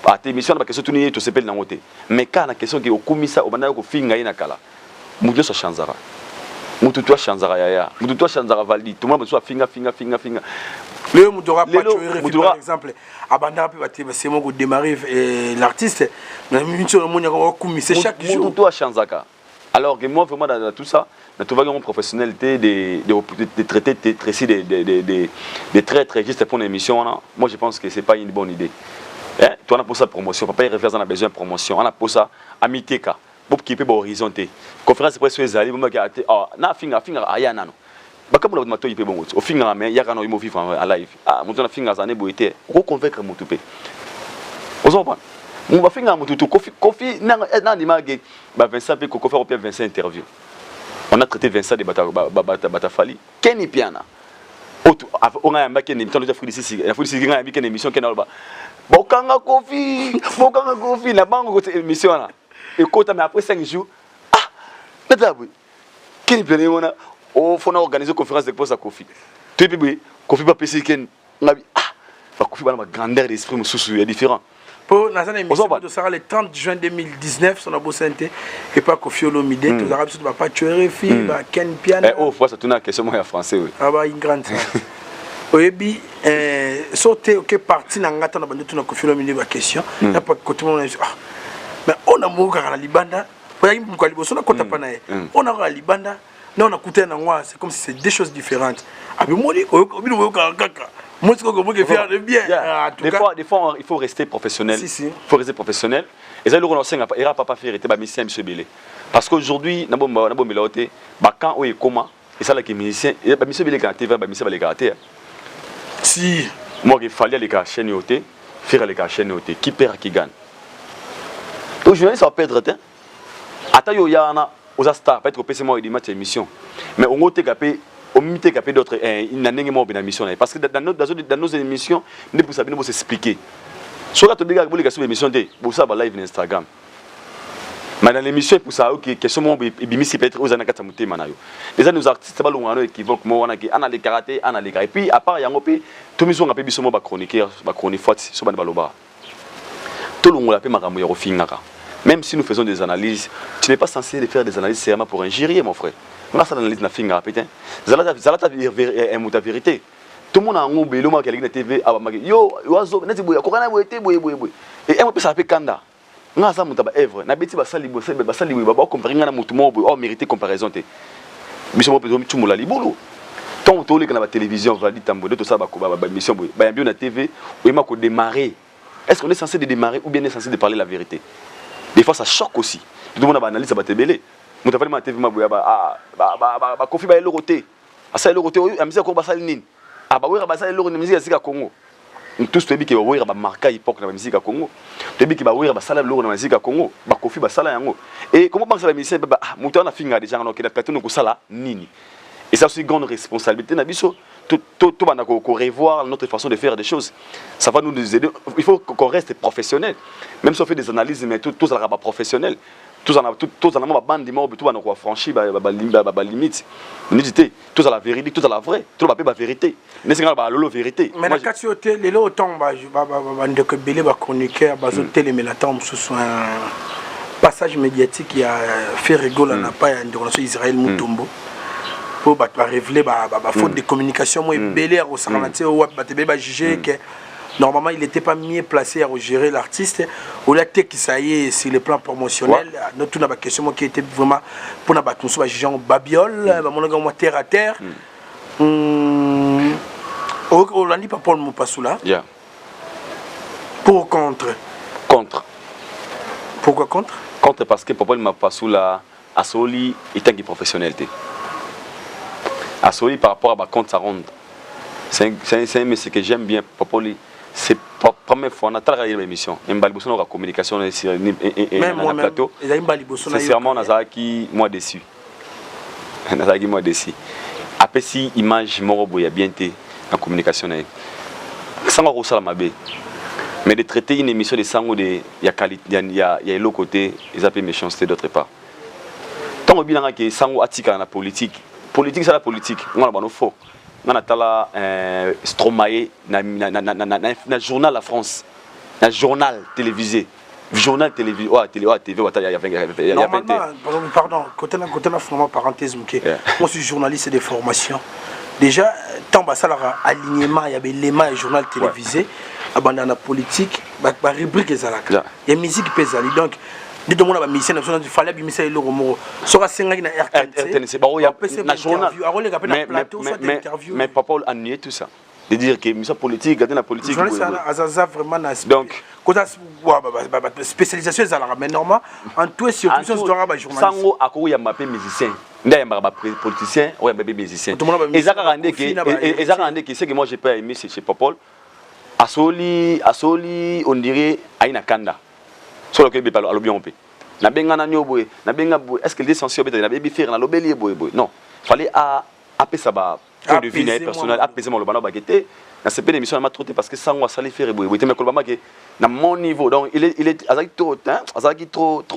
Speaker 2: À tes missions, la question tu tu s'appelles dans côté. Mais quand la question qui est au commissaire, au bandage, au fin gaïna kala, mutu so chanzara, mutu toi chanzara ya, mutu toi chanzara valide. Tout le monde soit finga.
Speaker 6: Le mutura pas tuer par exemple. Abanda peut battre, c'est moi qui démarrer l'artiste. Mais mutu le monde a commissaire chaque jour.
Speaker 2: Mutu toi chanzaka. Alors que moi vraiment dans tout ça. Mais tu vas avoir une professionnalité de traiter des traits très justes pour une émission. Moi, je pense que ce n'est pas une bonne idée. Hein? Tu as pour ça promotion. Papa, il réfère à besoin de promotion. On a pour ça amitié. Pour qu'il puisse horizonter. Conférence de presse sur les alliés. Na finga aya nano. Baka muna mato yipe bongo. Au finga mais ya kana imo vivre en live. Ah, mon na finga zané boité. Ko convaincre mon toupé. Vous comprenez? Mon va finga mon toutou. Kofi na ni magé. Ba Vincent pe ko faire au pire Vincent interview. On a traité Vincent de Batafali. Kenny Piana. On a un mec qui est une émission qui est une émission qui est là. Bokanga Kofi, la banque de l'émission là. Et quand mais après 5 jours, ah, mais là oui. Kenny Piana on a faut organiser une conférence de presse à Kofi. Tu sais Kofi pas PC Ken, on a dit ah, Kofi ba na grandeur d'esprit mususu est différent.
Speaker 6: Pour dans une émission de Sarah le 30 juin 2019 sur la Bossente et pas Kofi Olomide les arabes ne va pas tuer fille va Ken Piana.
Speaker 2: Oh fois ça tourne en question moi en français oui.
Speaker 6: Ah bah une grande ça. Oyebi sauter OK parti na ngata na bande tuna Kofi Olomide ba question n'a pas côté mon ah mais on a moka na libanda pour y mko liboso na kota pa na on a la libanda non on a coûté na moi c'est comme si c'est deux choses différentes. Abi moni obi no kaka. Moi, c'est comme que faire de bien.
Speaker 2: Des fois, il faut rester professionnel. Il faut rester professionnel. Et ça, le renoncement, il n'y a pas fait arrêter Bamissia M. Belé. Parce qu'aujourd'hui, quand on est comment, et ça, les musiciens, Bamissia Belé quand TV, Bamissia Belé quand
Speaker 6: si.
Speaker 2: Moi, il fallait les chaînes yoté, faire les chaînes yoté. Qui perd, qui gagne. Donc, je ça va perdre. Attends, il y a un star, peut-être que c'est moi qui match émission. Mais on va capé. On peut capter d'autres émissions parce que dans nos émissions nous pouvons s'expliquer. Soit tu regardes les émissions de pour ça live Instagram. Mais dans l'émission pour ça OK question mon bimisi peut-être aux anakata muté manayo. Les nos artistes ba longano équivoque mo wana ki ana les karaté ana les et puis à part yango pe to miso ngape biso mo ba chroniqueur ba chroniqueur so ba baloba. To longo la pe makambo ya rofingaka. Même si nous faisons des analyses, tu n'es pas censé faire des analyses seulement pour injurier mon frère. On a ça dans l'analyse na finga putain. Zalata ta vérité. Tout le monde a un bello ma kelina TV abamaki. Yo wazo neti boya kokana boyete boye. Et un peu ça fait kanda. Nga ça mutaba œuvre. Na beti basali ba comparer na mutu mo boy, mériter comparaison te. Biso mo pezo tumula libulu. Tant to le na la télévision va dit tambo de tout ça ba mission boy. Ba bien na TV, ou ma ko démarrer. Est-ce qu'on est censé de démarrer ou bien on est censé de parler la vérité? Des fois ça choque aussi. Tout le monde a analyse ça va te belé. Mon tafali ma TV ma boya ba Kofi ba le roté. Asa le roté amisa ko basali nini. Ah bah oui basali le roté musique ya Congo. Tous te bi ke oui ba marka époque na musique ya Congo. Te bi ke ba oui ba sala le roté na musique ya Congo. Ba Kofi ba sala yango. Et comment pense la musique ba mutu na finga déjà no ke na plateau no ko sala nini. Et ça c'est une grande responsabilité na biso. revoir notre façon de faire des choses. Ça va nous aider. Il faut qu'on reste professionnel. Même si on fait des analyses, mais tous ça pas professionnel. Tous en a bande de mots, tout on a franchi limite. Tous à la vérité, tout à la vraie, tout la vérité. Mais c'est la vérité.
Speaker 6: Mais la carte les lots autant de que belé va chroniqueur bazoter les mélatons sous un passage médiatique qui a fait rigoler n'a pas une relation Israël Mutombo. Pour révéler faute de communication moi belé au santé ou ba juger que normalement il n'était pas mieux placé à gérer l'artiste ou la tech qui ça y est sur le plan promotionnel notre une question qui était vraiment pour na battre sur jugeant babiole mon terre à terre on l'a dit pas Paul Mopassoula pour ou contre pourquoi contre
Speaker 2: parce que Paul Mopassoula a soli état qui professionnalité a soli par rapport à ma compte ça ronde c'est un monsieur que j'aime bien Popoli. C'est la première fois qu'on a travaillé l'émission. On a la communication sur un plateau. Sincèrement, on a moi déçu. Moi déçu. Après, si image morobo, il y a bien été en communication. Sans avoir ça, mais de traiter une émission de sango, il y a l'autre côté, ils appellent méchanceté d'autre part. Tant que bien que sango atika dans la politique, politique c'est la politique. On a nos faux. On a Stromae na journal la France, na journal télévisé, TV,
Speaker 6: normalement, pardon, côté la format parenthèse, moi je suis journaliste de formation. Déjà, tant que ça alignement, il y avait les mains journal télévisé, dans la politique, rubrique il y a musique qui pèse donc. Dit tout le monde a mis il fallait bien mettre le romo. Sur la scène na RTNC.
Speaker 2: Mais papa a nié tout ça. De dire que mission politique, garder la politique.
Speaker 6: Vraiment donc spécialisation mais normalement en tout surtout sur journaliste.
Speaker 2: Sango ako ya mapé musicien. Ndaya mba politicien, ou ya bébé musicien. Et ça rendait que c'est que moi j'ai pas aimé chez Popol. Asoli on dirait Aina Kanda. Sur le Québec, à l'objet na benga na nyoboy na benga boy est-ce que les censures peut na baby faire na lobeli boy non fallait appeler ça ba point de vue personnel apaiser mon le bana bagueté na cette émission m'a trotté parce que ça on va saler faire boy boy mais kolba que na mon niveau donc il est azaki trop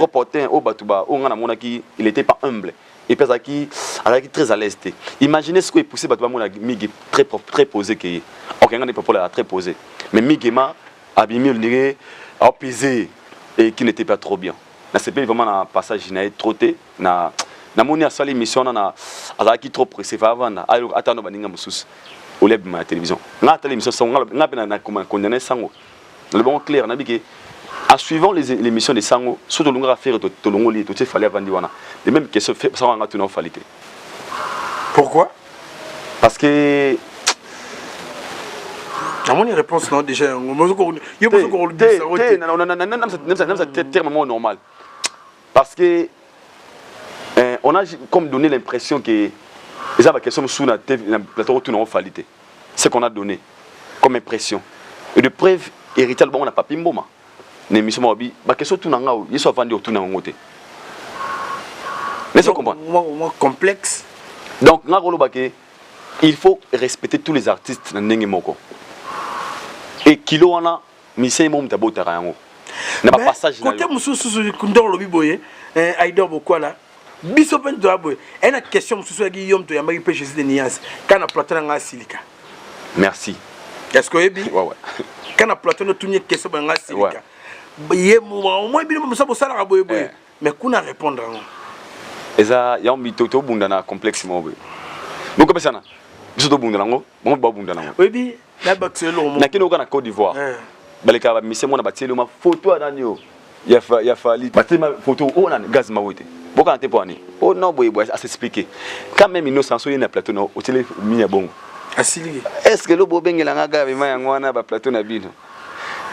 Speaker 2: potin au batuba on na monaki il était pas humble et puis azaki très à l'aise. Imaginez ce que est poussé batuba mon migi très posé que OK on est pas très posé mais migema abimi le apaisé et qui n'était pas trop bien. C'est vraiment un passage qui n'a été trotté. Na moni a sali émission na azaki trop pressé avant na atano baninga mususu au leb ma télévision. Na télé émission sango na na condamné sango. Le bon clair na biki en suivant les émissions de sango surtout longa faire to longoli to fallait vandi wana. Les mêmes questions fait ça on a tout non fallait.
Speaker 6: Pourquoi?
Speaker 2: Parce que
Speaker 6: à mon réponse non déjà il y a pas encore le
Speaker 2: terme normal parce que on a comme donné l'impression que les a question sous la plateau tout non falité ce qu'on a donné comme impression et de preuve héritage bon on a pas pimboma l'émission mobi ba question tout nanga il soit vendu tout na ngoté mais ça comprend
Speaker 6: moi complexe
Speaker 2: donc ngakolo baké il faut respecter tous les artistes na ndenge moko. Et kilo wana mission mo mtabota yango na ba passage na
Speaker 6: côté mususu kundor lobi boye aido bokwala biso pen do aboye ena question mususu ya Guillaume to yamba pe Jésus de Nias kana plateau nga silika
Speaker 2: merci
Speaker 6: est-ce que ebi
Speaker 2: ouais
Speaker 6: kana plateau no tunye question ba nga silika ye moi bi mo sabo sala boye boye mais kuna répondre
Speaker 2: eza ya mbito to bunda na complexe mo boye donc pesana biso to bunda nango mo ba bunda nango
Speaker 6: oui na
Speaker 2: kino kana Côte d'Ivoire baleka ba mission mona batielo ma photo ananio ya fali batema photo on a gaz mawete boka nte poani oh non boy à s'expliquer quand même innocence na plateau na hôtel minya bongo
Speaker 6: asili
Speaker 2: est-ce que le bobengela ngaga ba yango wana ba plateau na bino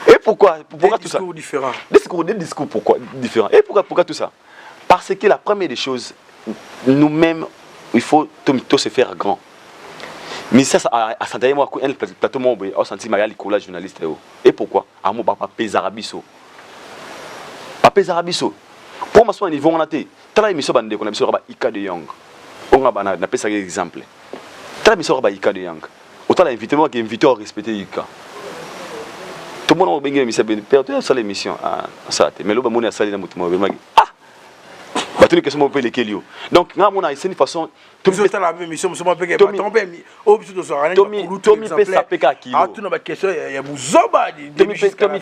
Speaker 2: et pourquoi tout ça des discours pourquoi différents et pourquoi tout ça parce que la première des choses nous-mêmes il faut tout se faire grand. Mais ça a senti moi un plateau mon boy, au senti Magali Kola journaliste et pourquoi à mon papa Pézarabiso. Papa Pézarabiso. Pour moi soit niveau on a été. Tala émission bande qu'on a sur Ika de Young. On a na pesa exemple. la mission ba Ika de Yang. Autant l'invité moi qui invité à respecter Ika. Tout le monde a bien mis père tu as ça l'émission ça mais là ba moni a sali na mutu mo be magi bah toutes les questions m'ont les kelio donc nga mona c'est une façon
Speaker 6: tout le la même mission monsieur m'appelle pas tomber au biso de soirée
Speaker 2: Tommy pesa peka kilo
Speaker 6: ah tu na ba question ya buzoba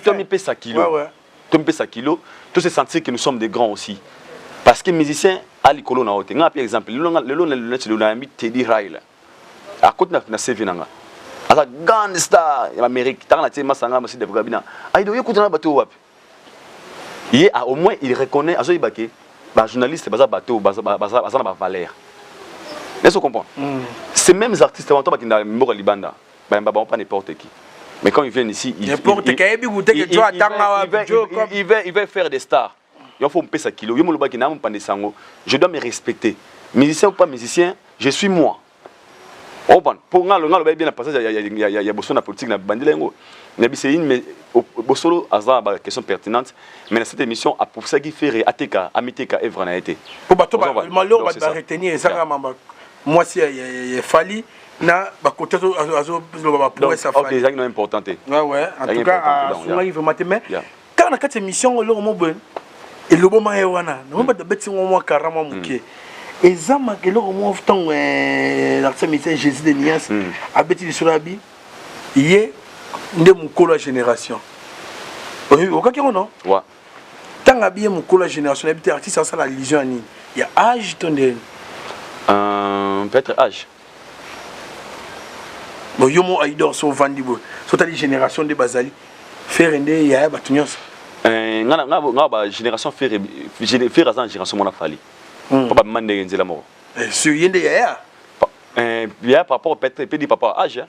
Speaker 2: Tommy pesa kilo Tommy pesa kilo tous ces sentir que nous sommes des grands aussi parce que musicien à l'école na hote nga par exemple le ami Teddy Riley à côté na CV nanga asa grand star en Amérique tant la tema sanga masi de gabina aido yekutana bato wapi yé au moins il reconnaît azo ibake ba journaliste baza bato baza na ba valeur est-ce que vous comprenez ces mêmes artistes avant toi qui dans Mboko Libanda ba pas n'importe qui mais quand ils viennent ici il va faire des stars il faut me payer sa kilo yo mo lobaki na mo pande sango je dois me respecter musicien ou pas musicien je suis moi. On va pour le bien passage il y a beaucoup de politique na bandilengo mais c'est une solo azar ba question pertinente mais cette émission a pour ça qui fait ateka amiteka evra na été
Speaker 6: pour bato malheur va retenir ça moi si il fallait na ba côté azo pour ça
Speaker 2: fallait OK ça est important
Speaker 6: ouais en tout cas on arrive matin quand na cette émission le mo bon et le moment wana no ba beti mo karama muke ezama que le moment temps l'artiste médecin Jésus de Nias a beti surabi yé nde mukolo la génération au cas non
Speaker 2: ouais
Speaker 6: tant a bien mukolo la génération habité artiste ça la illusion ni il y a âge tonde
Speaker 2: peut-être âge
Speaker 6: bon yo mo aidor so vandibo so ta génération de bazali faire ndé ya batunyos
Speaker 2: nga ba génération faire azan génération mona fali pas mande nzela moko
Speaker 6: sur yende ya
Speaker 2: bien par rapport peut-être dit papa âge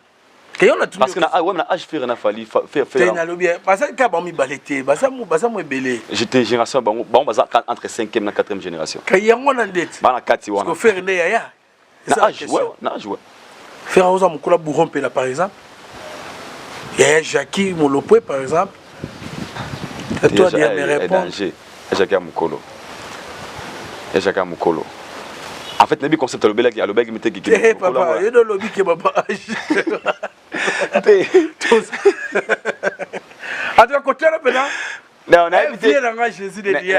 Speaker 2: parce que na ouais na âge faire na fali faire
Speaker 6: na lobi parce que ka ba mi balete basa mo ebele
Speaker 2: j'étais génération bon baza entre 5e na 4e génération
Speaker 6: kayango na ndeti
Speaker 2: ba na kati wana
Speaker 6: parce que faire ndé ya
Speaker 2: na âge ouais
Speaker 6: faire oza mukula burompe là par exemple et Jackie Molopwe par exemple et toi dire me répondre
Speaker 2: Jackie Mukolo en fait nabi concept alobela ki alobaki meteki ki
Speaker 6: papa yo do lobi ke baba atu côté là pena
Speaker 2: non na évité
Speaker 6: na Jésus de Dieu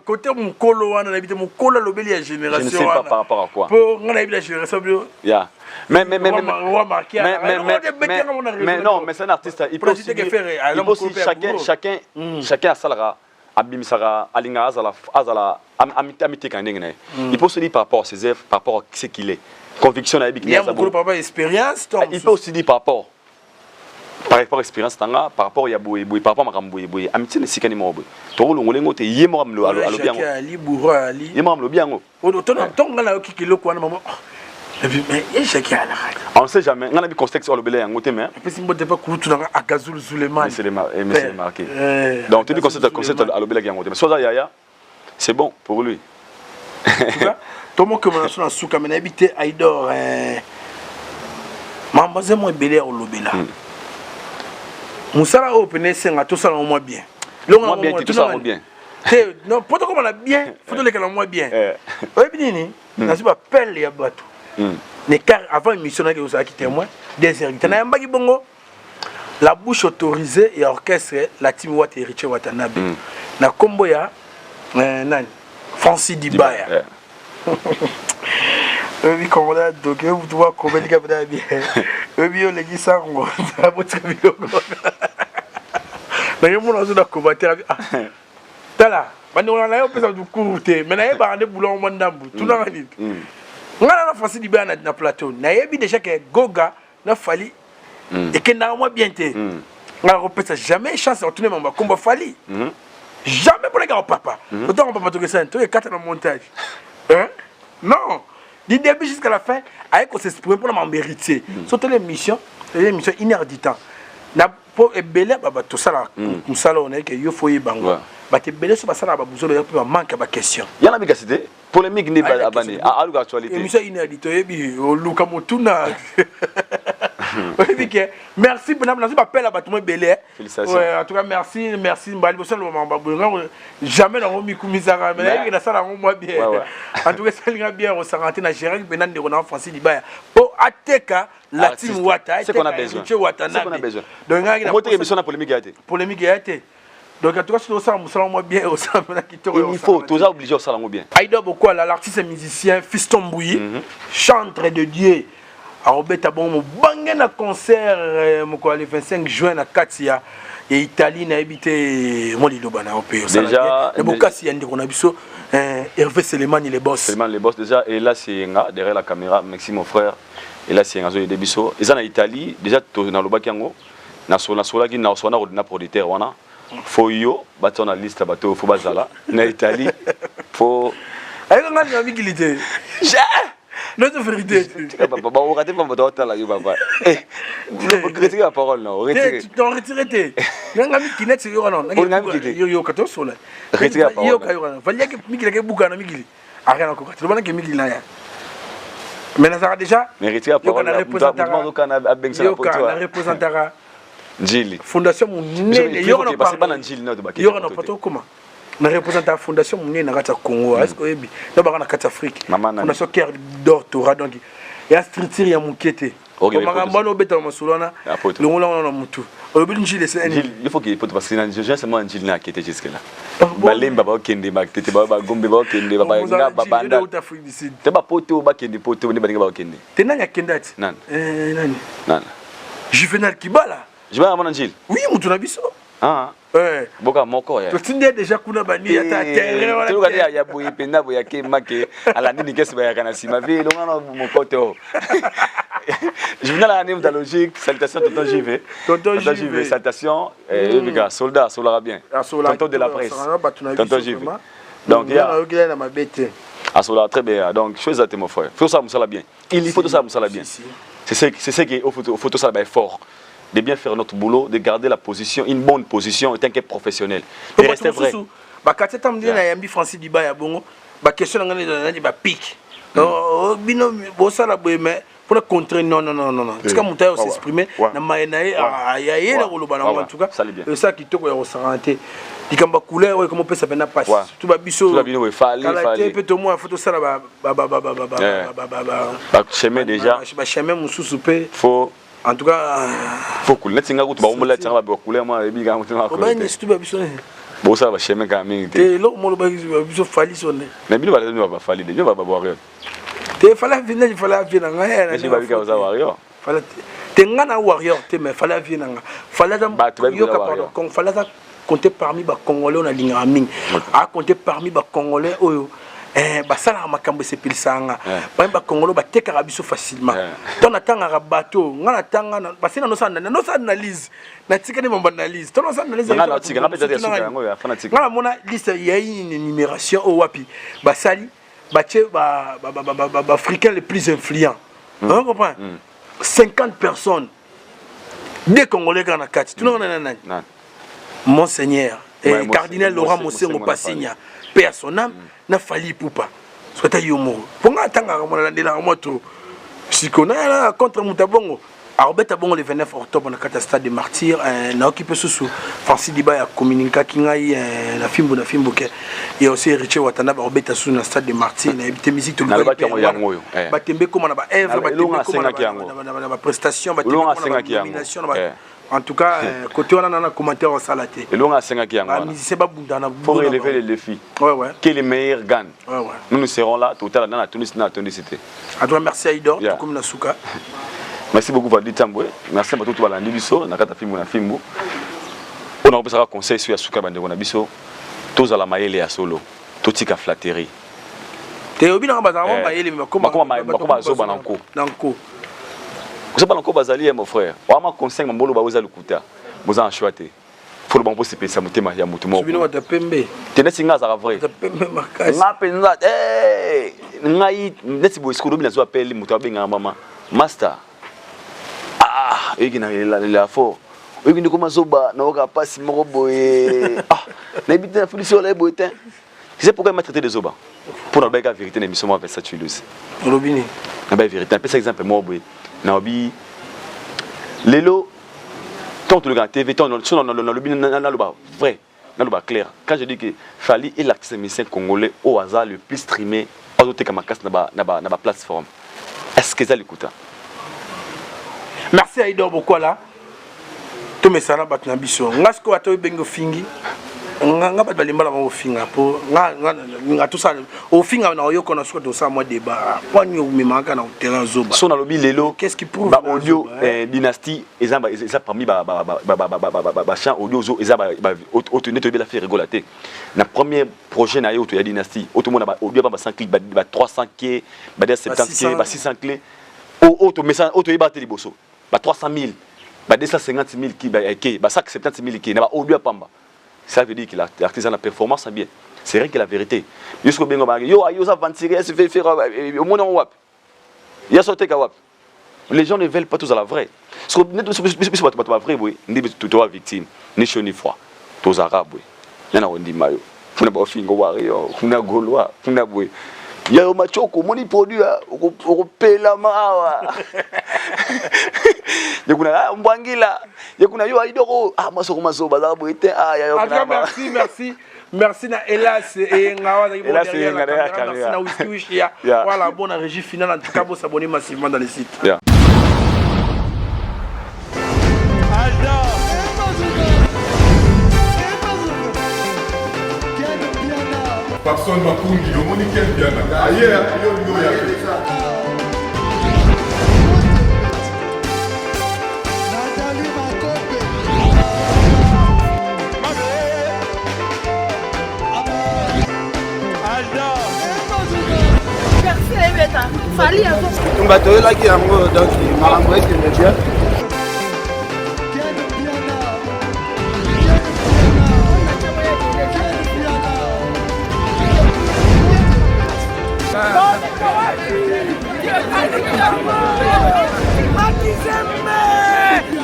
Speaker 6: côté mukolo wana na évité mukolo lobeli ya génération
Speaker 2: je ne sais pas par rapport à quoi
Speaker 6: pour ngana évité la génération
Speaker 2: yeah mais non mais c'est un artiste il peut aussi chacun a salara abimisara alinga azala amité quand ndenge il peut se dire par rapport à ses œuvres par rapport à ce qu'il est conviction na
Speaker 6: il y a beaucoup par expérience
Speaker 2: il peut aussi dire par rapport à expérience tanga par rapport ya boye par rapport makambo boye amité ne sikani mo boye to longolengo te yemo amlo alobiango
Speaker 6: ali bourro ali
Speaker 2: yemo amlo biango
Speaker 6: o to tonga na okikilo kwa na maman mais Jackie à la radio
Speaker 2: on ne sait jamais on a vu contexte sur le belé en côté mais
Speaker 6: puis si moi pas coutu na Agazul Suleiman
Speaker 2: c'est marqué donc tu dis concept à le belé en côté mais soit yaya c'est bon pour lui
Speaker 6: tout mon que mon na souka mais habité Aidor mama ze mo belé au lobela musala opener senga tout ça moi bien
Speaker 2: moi bien tout ça bien
Speaker 6: non pas comme on a bien faut le que moi bien ouais bien na pas pelle ya bateau mais car avant l'émission que vous avez qui témoin des héritiers na yamba ki bongo la bouche autorisée et orchestre la team Wat Héritier Watanabe na kombo ya nani Francis Dibaya oui comme on a donc vous doit combien de gars bien oui on les dit ça on a votre vidéo mais yo mona zo da combattre tala bandi on a yo pesa du courte mais na yeba ande boulon mo ndambu tout na nit ngana na Francis Dibaya na plateau na yebi déjà que Goga na fali et que na moi bien té ngana repesa jamais chance on tourner mon combat fali jamais pour les gars papa autant on peut pas te que ça toi et quatre dans montage hein non du début jusqu'à la fin avec on s'exprime pour la mériter surtout l'émission inédite na pour ebele baba tout ça là musala on est que yo foyer bango ba te bele so ba sala ba buzolo ya pe manque ba question
Speaker 2: yana bika cité polémique ni ba abane à actualité
Speaker 6: émission inédite yebi o luka motuna Merci, merci, m'appelle à Batoumé Belé.
Speaker 2: Félicitations.
Speaker 6: Ouais, en tout cas, merci, Mbali. Jamais dans mon Misara, mais il y a ça dans moi bien. En tout cas, ça ira bien au Saranté, na Gérard Benan de Ronan Francis Dibaya. Pour Ateka, la team Wata,
Speaker 2: c'est qu'on a besoin. C'est qu'on a besoin. Donc, il y a polémique à
Speaker 6: polémique à donc, en tout cas, c'est ça, moi bien au sein
Speaker 2: il faut, tous obligés au salon bien.
Speaker 6: Aïda Boko, l'artiste musicien, Fiston Bouilly, chantre de Dieu. Robert bon bangé na concert le 25 juin à Katia et Italie n'a habité mon Lidobana au pays.
Speaker 2: Déjà,
Speaker 6: le Bokassi yandi qu'on a biso Hervé Seleman il est boss.
Speaker 2: Seleman les boss déjà et là c'est derrière la caméra Maxime mon frère et là c'est Ngazo et Debiso. Ils en Italie déjà dans le bakiango na sola qui na sona ordinateur producteur wana faut yo bato na liste bato faut bazala na Italie faut
Speaker 6: ay ko ngani ami kilité. Notre vérité.
Speaker 2: Papa, on raté pas votre là, papa. Retirez la parole, non. Retirez.
Speaker 6: Tu t'en retiré. N'anga mi kinet c'est yo non. Yo kato sola.
Speaker 2: Retirez la parole.
Speaker 6: Yo kayo non. Fallait que mi kilake buka na mi kili. Arrête encore. Tu vois que mi kili là ya. Mais ça déjà.
Speaker 2: Mais retirez la parole.
Speaker 6: La représentera.
Speaker 2: Njili.
Speaker 6: Fondation Mounene.
Speaker 2: Yo non pas na Njili non de Baké.
Speaker 6: Yo non pas to comment. Na représente la fondation Mounene na kata Congo. Est-ce que ebi. Na ba na kata Afrique. Fondation Cœur d'Or Tora donc. Ya structure ya mukete. Makambo no beta masolana. Le ngona na mutu. Obi Njili c'est
Speaker 2: il faut qu'il peut parce que Njili c'est moi Njili na kete jusque là. Balemba ba kende ba tete ba gombe ba kende ba nga ba banda. Te ba poto ba kende poto ne ba nga ba kende.
Speaker 6: Te nanya kendati.
Speaker 2: Nan.
Speaker 6: Nani.
Speaker 2: Nan.
Speaker 6: Juvenal Kibala.
Speaker 2: Juvenal na Njili.
Speaker 6: Oui, mutu na biso.
Speaker 2: Ah. Boka moko ya.
Speaker 6: To tinde déjà kuna bani ya ta terre wala.
Speaker 2: Tu regardes ya boyi penda boya ke make ala nini kesi ba ya kana sima vi longa na mokoto. Je viens à la logique. Salutations tonton JV. Tonton JV, salutations et soldat bien. Tonton de la presse. Tonton JV. Donc il y a ah soldat très bien. Donc chose à mon frère. Faut ça musala bien. Il faut tout ça musala bien. C'est ce qui faut tout ça fort. De bien faire notre boulot, de garder la position, une bonne position en tant que professionnel. De rester vrai.
Speaker 6: Bah quand tu t'amènes à Yambi Francis Dibaya bongo, bah question ngani de bah pique. Bino bossa la mais pour contrer non. Parce que montaille s'exprimer na maïnae aïe la koloba en tout cas. Ça qui te ko ressenté. Dikamba couleur comment peut ça na passe. Tout ba biso.
Speaker 2: Tout ba bino fallait.
Speaker 6: Peut au moins photo ça là
Speaker 2: ba chemin déjà.
Speaker 6: Ba chemin mususu pe.
Speaker 2: Faut
Speaker 6: en tout cas
Speaker 2: faut que net singa kutu ba omola tsanga ba couleur moi et biga mutima ko.
Speaker 6: Ba ni tout ba biso.
Speaker 2: Bon ça va chemin quand même.
Speaker 6: Et là mo ba biso fali sonné.
Speaker 2: Mais bino ba fali de ba boire.
Speaker 6: Te fallait venir nga.
Speaker 2: Mais ba biga za warrior.
Speaker 6: Fallait te ngana warrior te mais fallait venir nga. Fallait yo pardon kon fallait compter parmi ba congolais on a linga mingi. A compter parmi ba congolais oyo basala makambo sepilisanga ba congolais ba tekaka biso facilement ton atanga bateau ngana tanga parce que no analyse na tika ne momba analyse ton analyse
Speaker 2: ngana tika na peut-être suka yango ya fana tika
Speaker 6: ngana mona liste ya une numération au wapi basali bache ba africains les plus influents on comprend 50 personnes des congolais kana kati tu n'en as nani monseigneur et cardinal Laurent Mosengo Passigna père son âme na fali poupa soit yomo ponga tanga mona ndela moto sikona contre mutabongo Arbeta bongo le 29 octobre na kata stade des martyrs na occupé sous Francis Dibaya communiquer kingai na fimbo ke et aussi Richard Watana Arbeta sous na stade des martyrs na habité musique tout le
Speaker 2: monde
Speaker 6: ba tembe comme na ba œuvre ba tembe comme na ba prestation ba nomination en tout cas côté on a un commentaire en salaté
Speaker 2: et l'on a 5 qui faut relever les défis qui est le meilleur gagne nous serons là tout à l'heure dans la Tunis na tonicité
Speaker 6: à toi merci Aïdor comme na souka
Speaker 2: merci beaucoup Vadi Tambwe merci à tout balandi biso na kata fimbo na fimbo on a besoin de conseil sur souka bande na biso tous à la maïle ya solo tout tika flatterie
Speaker 6: te obi na bazama maïle mais
Speaker 2: comment zo bananko vous savez encore bazali mon frère on m'a conseillé mbolo ba oza lukuta boza en choité faut le bon se penser mutema ya mutu moko
Speaker 6: bino wa pembe
Speaker 2: tena singa za vrai
Speaker 6: pembe makasi
Speaker 2: nga penza ngai neti bo skulu bina zo appelle mutu abenga mama master egi na la fo egi ndiko mazoba na oka passe moko boye na ibite na filition la boyetin c'est pourquoi il m'a traité de zoba pour la belle vérité na mission avec ça tu le sais
Speaker 6: robini
Speaker 2: na belle vérité un peu exemple moi boye na obi Lélo, tant que le grand TV, tant le vrai, clair. Quand je dis que Fally est l'artiste musicien congolais au hasard le plus streamé, au Tekamakas na ba plateforme. Est-ce que ça l'écoute?
Speaker 1: Merci Aïdor beaucoup là. Tout mes sana bat na biso. Ngasko ato bengo fingi. Nga bat balimba la mo finga po. Nga tout ça au finga na yo kono so do ça moi débat. Kwani o memaka na terrain zoba.
Speaker 2: Son alobi lelo.
Speaker 1: Qu'est-ce qui prouve
Speaker 2: ba audio dynastie eza parmi ba chant audio zo eza ba autonome to be la faire rigolater. Na premier projet na yo to ya dynastie, auto monde ba audio ba 100 clics ba 300k, ba 70k, ba 600 clés. Auto message auto yeba te liboso. Ba 300 000, ba 250 000 qui ba 70 000 qui na ba audio pamba. Ça veut dire que l'artiste a la performance bien. C'est rien que la vérité. Jusqu'au bengo ba yo ça ventiler se fait faire au monde en wap. Ya sauté ka wap. Les gens ne veulent pas tous à la vraie. Parce que n'est pas vrai oui, ni toi victime, ni chaud ni froid. Tous arabes oui. Yana on dit mayo. Funa ba fingo wario, funa golois, funa boy. Ya yo machoko moni produit au pela mawa. Yekuna mbangila. Yekuna yo aidoko masoko masoba za boite
Speaker 1: merci na Elas et Ngawa derrière la caméra. Merci na Whisky. Voilà, bonne régie finale. En tout cas, vous s'abonnez massivement dans les sites.
Speaker 4: Patson Makungi, le monde qui est bien là. Ailleurs, il y a
Speaker 5: Fally avant. Bateau là qui a donc malambo qui me bien.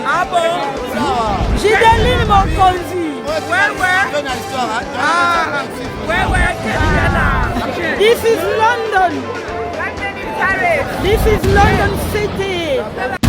Speaker 9: Ah bon? J'ai des lignes mon conduit. This is London. This is London City.